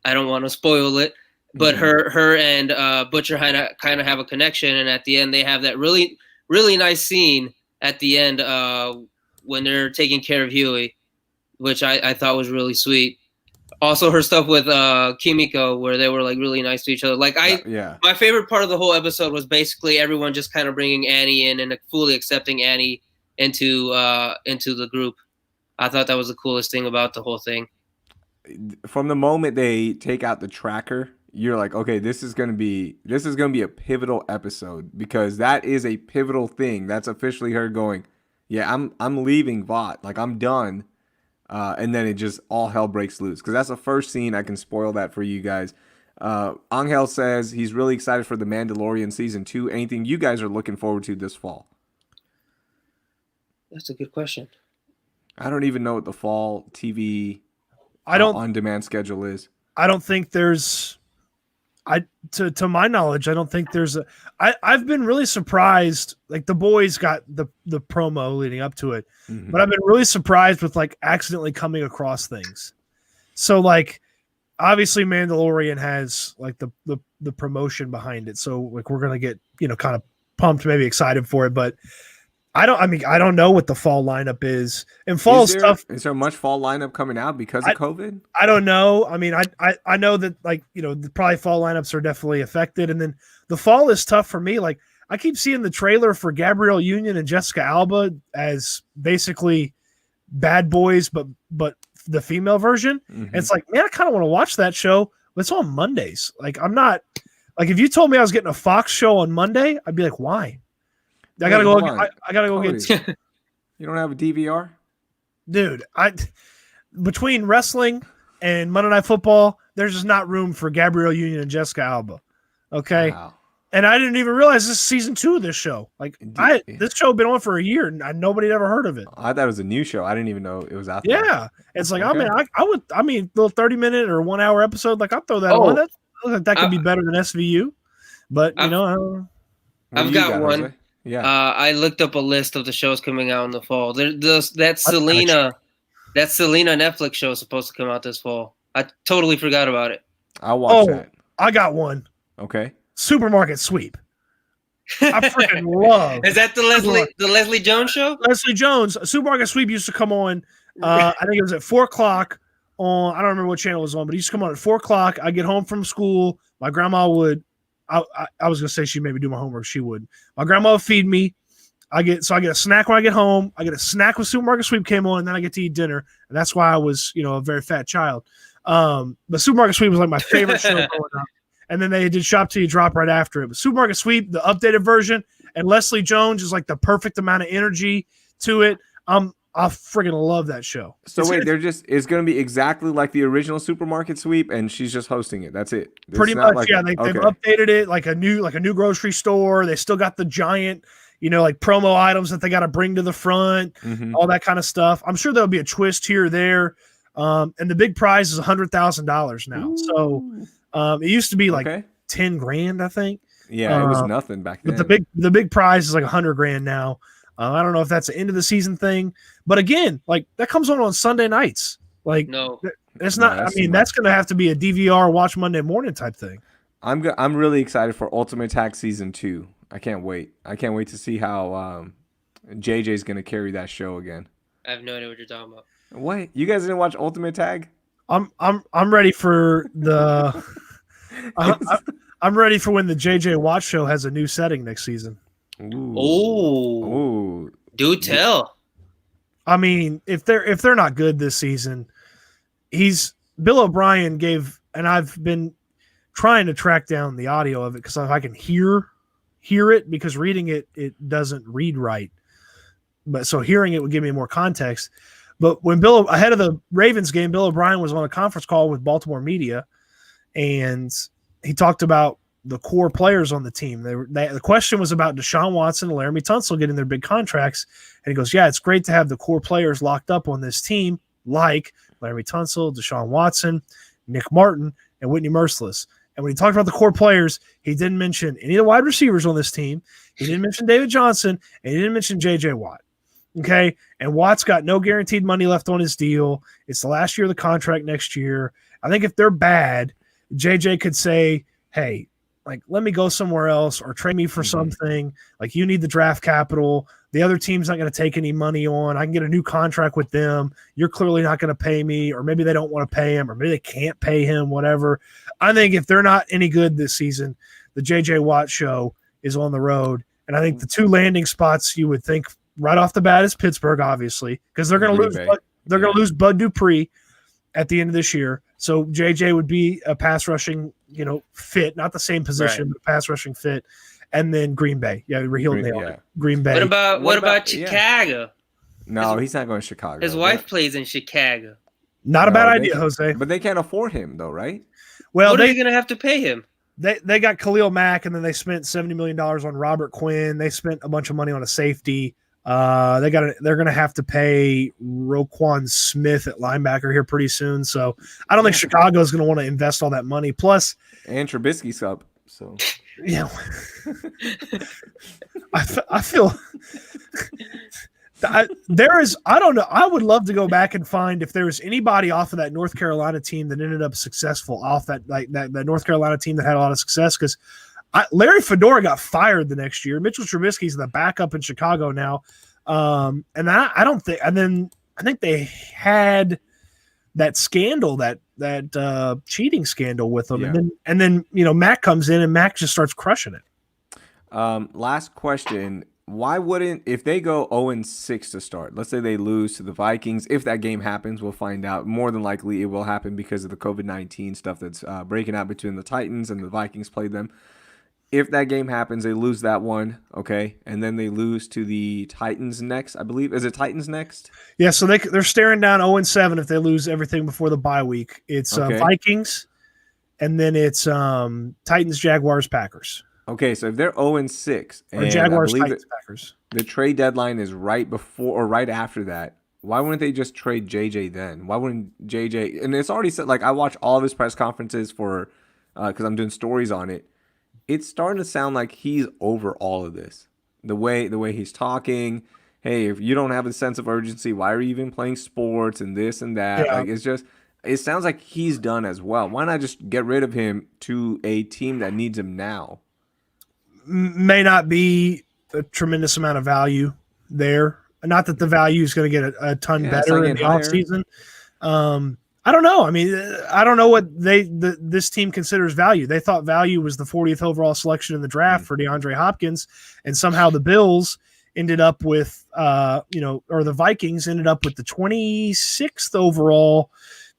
Speaker 2: I don't want to spoil it, but her and Butcher kind of have a connection, and at the end they have that really, really nice scene at the end when they're taking care of Huey, which I thought was really sweet. Also, her stuff with Kimiko, where they were like really nice to each other. Like my favorite part of the whole episode was basically everyone just kind of bringing Annie in and fully accepting Annie into the group. I thought that was the coolest thing about the whole thing.
Speaker 1: From the moment they take out the tracker, you're like, okay, this is gonna be a pivotal episode, because that is a pivotal thing. That's officially her going, yeah, I'm leaving Vought, like I'm done. And then it just all hell breaks loose, because that's the first scene. I can spoil that for you guys. Angel says he's really excited for The Mandalorian season 2. Anything you guys are looking forward to this fall?
Speaker 2: That's a good question.
Speaker 1: I don't even know what the fall TV on-demand schedule is.
Speaker 3: I don't think there's. To my knowledge, I don't think there's I've been really surprised. Like the boys got the promo leading up to it, but I've been really surprised with like accidentally coming across things. So like, obviously Mandalorian has like the promotion behind it. So like we're gonna get kind of pumped, maybe excited for it, but I don't know what the fall lineup is. And fall stuff.
Speaker 1: Is there much fall lineup coming out because of COVID?
Speaker 3: I don't know. I mean, I know that probably fall lineups are definitely affected. And then the fall is tough for me. Like I keep seeing the trailer for Gabrielle Union and Jessica Alba as basically Bad Boys, but the female version. And it's like, man, I kind of want to watch that show, but it's on Mondays. Like, I'm not like, if you told me I was getting a Fox show on Monday, I'd be like, why? I gotta go. I gotta go get.
Speaker 1: You don't have a DVR,
Speaker 3: dude. Between wrestling and Monday Night Football, there's just not room for Gabrielle Union and Jessica Alba. Okay. Wow. And I didn't even realize this is season 2 of this show. Like, this show had been on for a year, and nobody had ever heard of it.
Speaker 1: I thought it was a new show. I didn't even know it was out there.
Speaker 3: Yeah, it's like, okay. I mean, little 30-minute or 1 hour episode. Like, I'll throw that on. That could be better than SVU, but you know,
Speaker 2: I've got one.
Speaker 1: Jose? Yeah,
Speaker 2: I looked up a list of the shows coming out in the fall. That Selena Netflix show is supposed to come out this fall. I totally forgot about it.
Speaker 1: I'll watch that.
Speaker 3: I got one.
Speaker 1: Okay.
Speaker 3: Supermarket Sweep. I freaking love.
Speaker 2: Is that the Leslie Jones show?
Speaker 3: Leslie Jones. Supermarket Sweep used to come on. I think it was at 4:00 on. I don't remember what channel it was on, but it used to come on at 4:00. I get home from school. My grandma would. I was gonna say she'd maybe do my homework. She would. My grandma would feed me. I get a snack when I get home. I get a snack when Supermarket Sweep came on, and then I get to eat dinner. And that's why I was, a very fat child. But Supermarket Sweep was like my favorite show growing up. And then they did Shop Till You Drop right after it. But Supermarket Sweep, the updated version, and Leslie Jones is like the perfect amount of energy to it. I freaking love that show.
Speaker 1: So it's going to be exactly like the original Supermarket Sweep, and she's just hosting it. That's it.
Speaker 3: Pretty much, yeah. They've updated it like a new grocery store. They still got the giant, like promo items that they got to bring to the front, all that kind of stuff. I'm sure there'll be a twist here or there. And the big prize is $100,000 now. Ooh. So. It used to be like $10,000, I think.
Speaker 1: Yeah, it was nothing back then.
Speaker 3: But the big prize is like $100,000 now. I don't know if that's an end of the season thing, but again, like that comes on Sunday nights. Like, no, it's not. No, I mean, that's going to have to be a DVR watch Monday morning type thing.
Speaker 1: I'm really excited for Ultimate Tag season 2. I can't wait. I can't wait to see how JJ's going to carry that show again.
Speaker 2: I have no idea what you're talking about.
Speaker 1: What? You guys didn't watch Ultimate Tag?
Speaker 3: I'm ready for the I'm ready for when the JJ Watt show has a new setting next season.
Speaker 2: Ooh. Do tell.
Speaker 3: I mean, if they're not good this season, Bill O'Brien gave, and I've been trying to track down the audio of it because I can hear it, because reading it doesn't read right. But so hearing it would give me more context. But when ahead of the Ravens game, Bill O'Brien was on a conference call with Baltimore media, and he talked about the core players on the team. The question was about Deshaun Watson and Laramie Tunsil getting their big contracts. And he goes, yeah, it's great to have the core players locked up on this team, like Laramie Tunsil, Deshaun Watson, Nick Martin, and Whitney Merciless. And when he talked about the core players, he didn't mention any of the wide receivers on this team. He didn't mention David Johnson, and he didn't mention J.J. Watt. Okay, and Watt's got no guaranteed money left on his deal. It's the last year of the contract next year. I think if they're bad, JJ could say, hey, like, let me go somewhere else or trade me for something. Like, you need the draft capital. The other team's not going to take any money on. I can get a new contract with them. You're clearly not going to pay me, or maybe they don't want to pay him, or maybe they can't pay him, whatever. I think if they're not any good this season, the JJ Watt show is on the road. And I think the two landing spots you would think right off the bat is Pittsburgh, obviously, because they're going to lose. They're going to lose Bud Dupree at the end of this year. So JJ would be a pass rushing, fit, not the same position, but pass rushing fit. And then Green Bay, Raheel nailed it. Green Bay.
Speaker 2: What about Chicago?
Speaker 1: No, he's not going to Chicago.
Speaker 2: His wife plays in Chicago.
Speaker 3: Not a bad idea, Jose.
Speaker 1: But they can't afford him, though, right?
Speaker 3: Well,
Speaker 2: what are you going to have to pay him?
Speaker 3: They got Khalil Mack, and then they spent $70 million on Robert Quinn. They spent a bunch of money on a safety. They're going to have to pay Roquan Smith at linebacker here pretty soon. So I don't think Chicago is going to want to invest all that money. Plus,
Speaker 1: and Trubisky's up. So
Speaker 3: I feel there is. I don't know. I would love to go back and find if there was anybody off of that North Carolina team that ended up successful off that North Carolina team that had a lot of success, because Larry Fedora got fired the next year. Mitchell Trubisky's the backup in Chicago now. And I don't think, and then I think they had that scandal, that cheating scandal with them. Yeah. And then, Mac comes in and Mac just starts crushing it.
Speaker 1: Last question. Why wouldn't, if they go 0-6 to start, let's say they lose to the Vikings, if that game happens, we'll find out. More than likely it will happen because of the COVID-19 stuff that's breaking out between the Titans and the Vikings played them. If that game happens, they lose that one, okay? And then they lose to the Titans next, I believe. Is it Titans next?
Speaker 3: Yeah, so they're staring down 0-7 if they lose everything before the bye week. It's
Speaker 1: Okay.
Speaker 3: Vikings, and then it's Titans, Jaguars, Packers.
Speaker 1: Okay, so if they're 0-6,
Speaker 3: Or
Speaker 1: and
Speaker 3: Jaguars,
Speaker 1: I believe
Speaker 3: Titans, Packers.
Speaker 1: the trade deadline is right before or right after that, why wouldn't they just trade JJ then? Why wouldn't JJ? And it's already said, like, I watch all of his press conferences for, because I'm doing stories on it. It's starting to sound like he's over all of this. The way he's talking. Hey, if you don't have a sense of urgency, why are you even playing sports and this and that?
Speaker 3: Yeah.
Speaker 1: Like, it's just, it sounds like he's done as well. Why not just get rid of him to a team that needs him now?
Speaker 3: May not be a tremendous amount of value there. Not that the value is going to get a ton better in the offseason. I don't know. I mean, I don't know what this team considers value. They thought value was the 40th overall selection in the draft for DeAndre Hopkins, and somehow the Bills ended up with, or the Vikings ended up with the 26th overall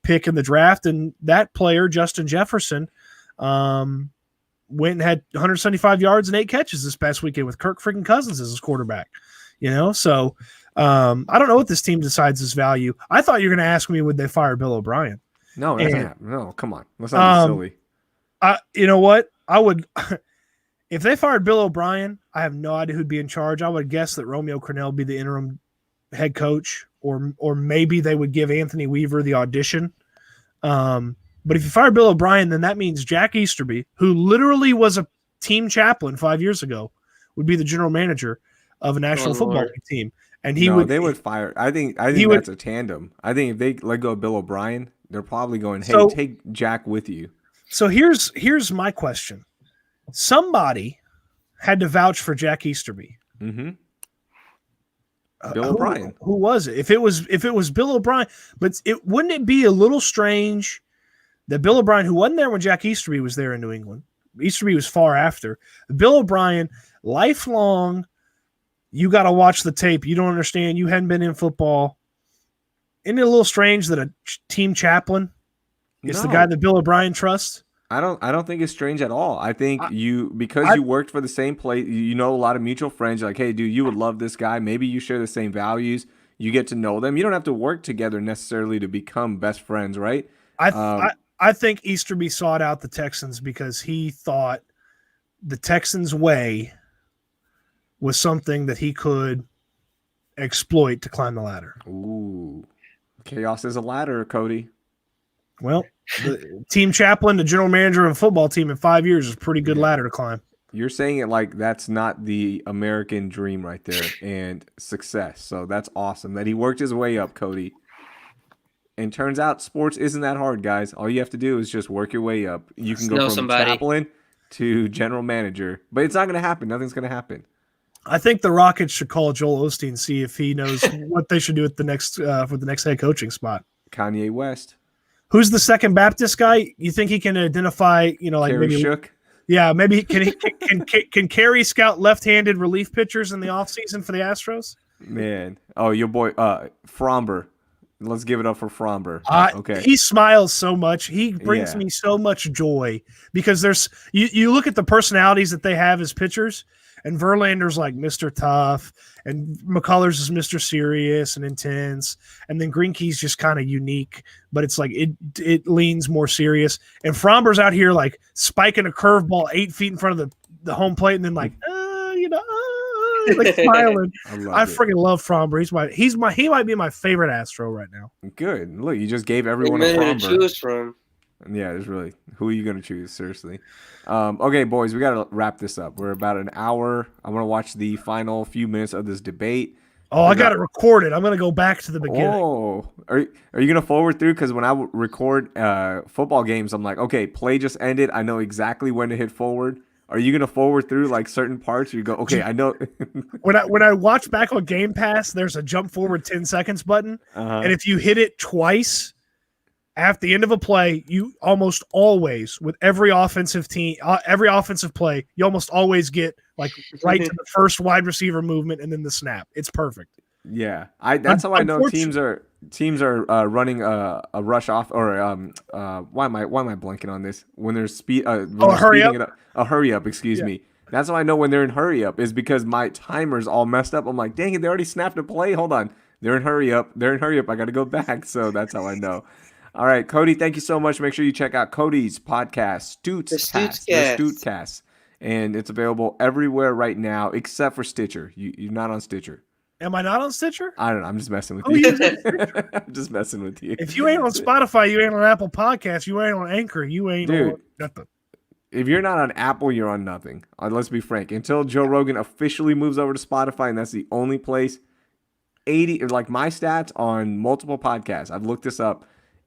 Speaker 3: pick in the draft, and that player, Justin Jefferson, went and had 175 yards and 8 catches this past weekend with Kirk freaking Cousins as his quarterback. So I don't know what this team decides is value. I thought you were going to ask me, would they fire Bill O'Brien?
Speaker 1: No, no, come on. Let's not be silly.
Speaker 3: You know what? I would – if they fired Bill O'Brien, I have no idea who'd be in charge. I would guess that Romeo Crennel would be the interim head coach, or maybe they would give Anthony Weaver the audition. But if you fire Bill O'Brien, then that means Jack Easterby, who literally was a team chaplain 5 years ago, would be the general manager of a National Football League team. And they would fire.
Speaker 1: I think that's a tandem. I think if they let go of Bill O'Brien, they're probably going, hey, take Jack with you.
Speaker 3: So here's my question. Somebody had to vouch for Jack Easterby.
Speaker 1: Mm-hmm. Bill O'Brien.
Speaker 3: Who was it? If it was Bill O'Brien, but wouldn't it be a little strange that Bill O'Brien, who wasn't there when Jack Easterby was there in New England, Easterby was far after. Bill O'Brien, lifelong, you got to watch the tape. You don't understand. You hadn't been in football. Isn't it a little strange that a team chaplain is the guy that Bill O'Brien trusts?
Speaker 1: I don't think it's strange at all. I think you worked for the same place, you know a lot of mutual friends. You're like, hey, dude, you would love this guy. Maybe you share the same values. You get to know them. You don't have to work together necessarily to become best friends, right?
Speaker 3: I think Easterby sought out the Texans because he thought the Texans' way was something that he could exploit to climb the ladder.
Speaker 1: Ooh. Chaos is a ladder, Cody.
Speaker 3: Well, the team chaplain, the general manager of a football team in 5 years is a pretty good ladder to climb.
Speaker 1: You're saying it like that's not the American dream right there and success. So that's awesome that he worked his way up, Cody. And turns out sports isn't that hard, guys. All you have to do is just work your way up. You can go from chaplain to general manager. But it's not going to happen. Nothing's going to happen.
Speaker 3: I think the Rockets should call Joel Osteen and see if he knows what they should do at the next for the next head coaching spot.
Speaker 1: Kanye West.
Speaker 3: Who's the second Baptist guy? You think he can identify? Like
Speaker 1: Kerry
Speaker 3: maybe
Speaker 1: Shook.
Speaker 3: Yeah, maybe can Kerry scout left-handed relief pitchers in the offseason for the Astros?
Speaker 1: Man, your boy Fromber. Let's give it up for Fromber. Okay,
Speaker 3: he smiles so much. He brings me so much joy because there's you look at the personalities that they have as pitchers. And Verlander's like Mr. Tough, and McCullers is Mr. Serious and intense, and then Greinke's just kind of unique, but it's like it leans more serious. And Fromber's out here like spiking a curveball 8 feet in front of the home plate, and then like like smiling. I freaking love Fromber. He might be my favorite Astro right now.
Speaker 1: Good. Look, you just gave everyone a Fromber.
Speaker 2: To choose from.
Speaker 1: Yeah, there's really who are you gonna choose? Seriously. Okay, boys, we gotta wrap this up. We're about an hour. I'm gonna watch the final few minutes of this debate.
Speaker 3: Oh, I got it recorded. I'm gonna go back to the beginning.
Speaker 1: Oh, are you gonna forward through? Because when I record football games, I'm like, okay, play just ended. I know exactly when to hit forward. Are you gonna forward through like certain parts? Or you go, okay, I know.
Speaker 3: when I watch back on Game Pass, there's a jump forward 10 seconds button, and if you hit it twice at the end of a play, you almost always, with every offensive play, you almost always get like right to the first wide receiver movement and then the snap. It's perfect.
Speaker 1: Yeah, that's how I know teams are running a rush off or why am I blanking on this when they're
Speaker 3: hurry up.
Speaker 1: it up, a hurry up. Excuse me. That's how I know when they're in hurry up is because my timer's all messed up. I'm like, dang it, they already snapped a play. Hold on, they're in hurry up. I got to go back. So that's how I know. All right, Cody, thank you so much. Make sure you check out Cody's podcast, Stoots, the Stootcast, and it's available everywhere right now except for Stitcher. You're not on Stitcher.
Speaker 3: Am I not on Stitcher?
Speaker 1: I don't know. I'm just messing with you. I'm just messing with you.
Speaker 3: If you ain't on Spotify, you ain't on Apple Podcasts, you ain't on Anchor, you ain't on nothing.
Speaker 1: If you're not on Apple, you're on nothing. Let's be frank. Until Joe Rogan officially moves over to Spotify, and that's the only place. Like my stats on multiple podcasts, I've looked this up.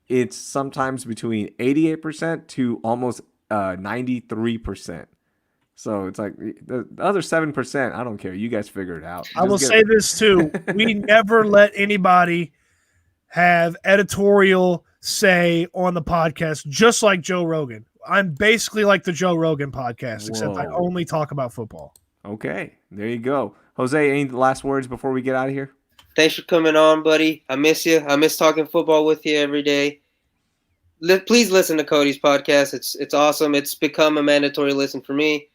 Speaker 1: It's sometimes between 88% to almost 93%. So it's like the other 7%, I don't care. You guys figure it out.
Speaker 3: I will say this too. We never let anybody have editorial say on the podcast, just like Joe Rogan. I'm basically like the Joe Rogan podcast, except I only talk about football.
Speaker 1: Okay, there you go. Jose, any last words before we get out of here?
Speaker 2: Thanks for coming on, buddy. I miss you. I miss talking football with you every day. Please listen to Cody's podcast. It's awesome. It's become a mandatory listen for me.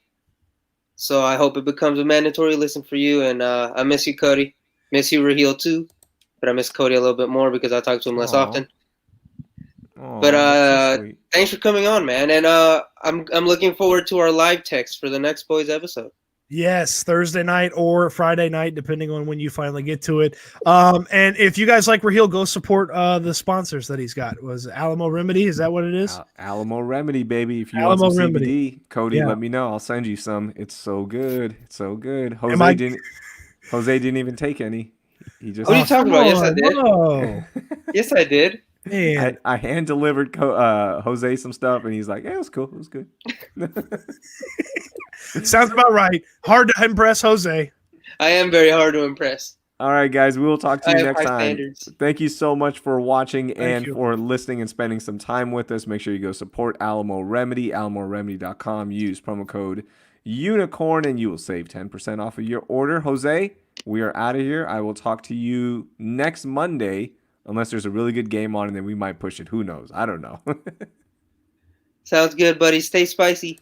Speaker 2: So I hope it becomes a mandatory listen for you. And I miss you, Cody. Miss you, Raheel, too. But I miss Cody a little bit more because I talk to him less often. But so thanks for coming on, man. And I'm looking forward to our live text for the next Boys episode.
Speaker 3: Yes, Thursday night or Friday night, depending on when you finally get to it. And if you guys like Raheel, go support the sponsors that he's got. Was Alamo Remedy? Is that what it is?
Speaker 1: Alamo Remedy, baby. If you want some CBD, Cody, let me know. I'll send you some. It's so good. It's so good. Jose didn't even take any. He just.
Speaker 2: What are you talking about? Yes, I did.
Speaker 3: Whoa.
Speaker 2: Yes, I did.
Speaker 1: I hand delivered Jose some stuff, and he's like, "Hey, it was cool. It was good."
Speaker 3: Sounds about right. Hard to impress Jose.
Speaker 2: I am very hard to impress.
Speaker 1: All right, guys. We will talk to you next time.
Speaker 2: Standards.
Speaker 1: Thank you so much for watching for listening and spending some time with us. Make sure you go support Alamo Remedy, AlamoRemedy.com. Use promo code UNICORN, and you will save 10% off of your order. Jose, we are out of here. I will talk to you next Monday. Unless there's a really good game on, and then we might push it. Who knows? I don't know.
Speaker 2: Sounds good, buddy. Stay spicy.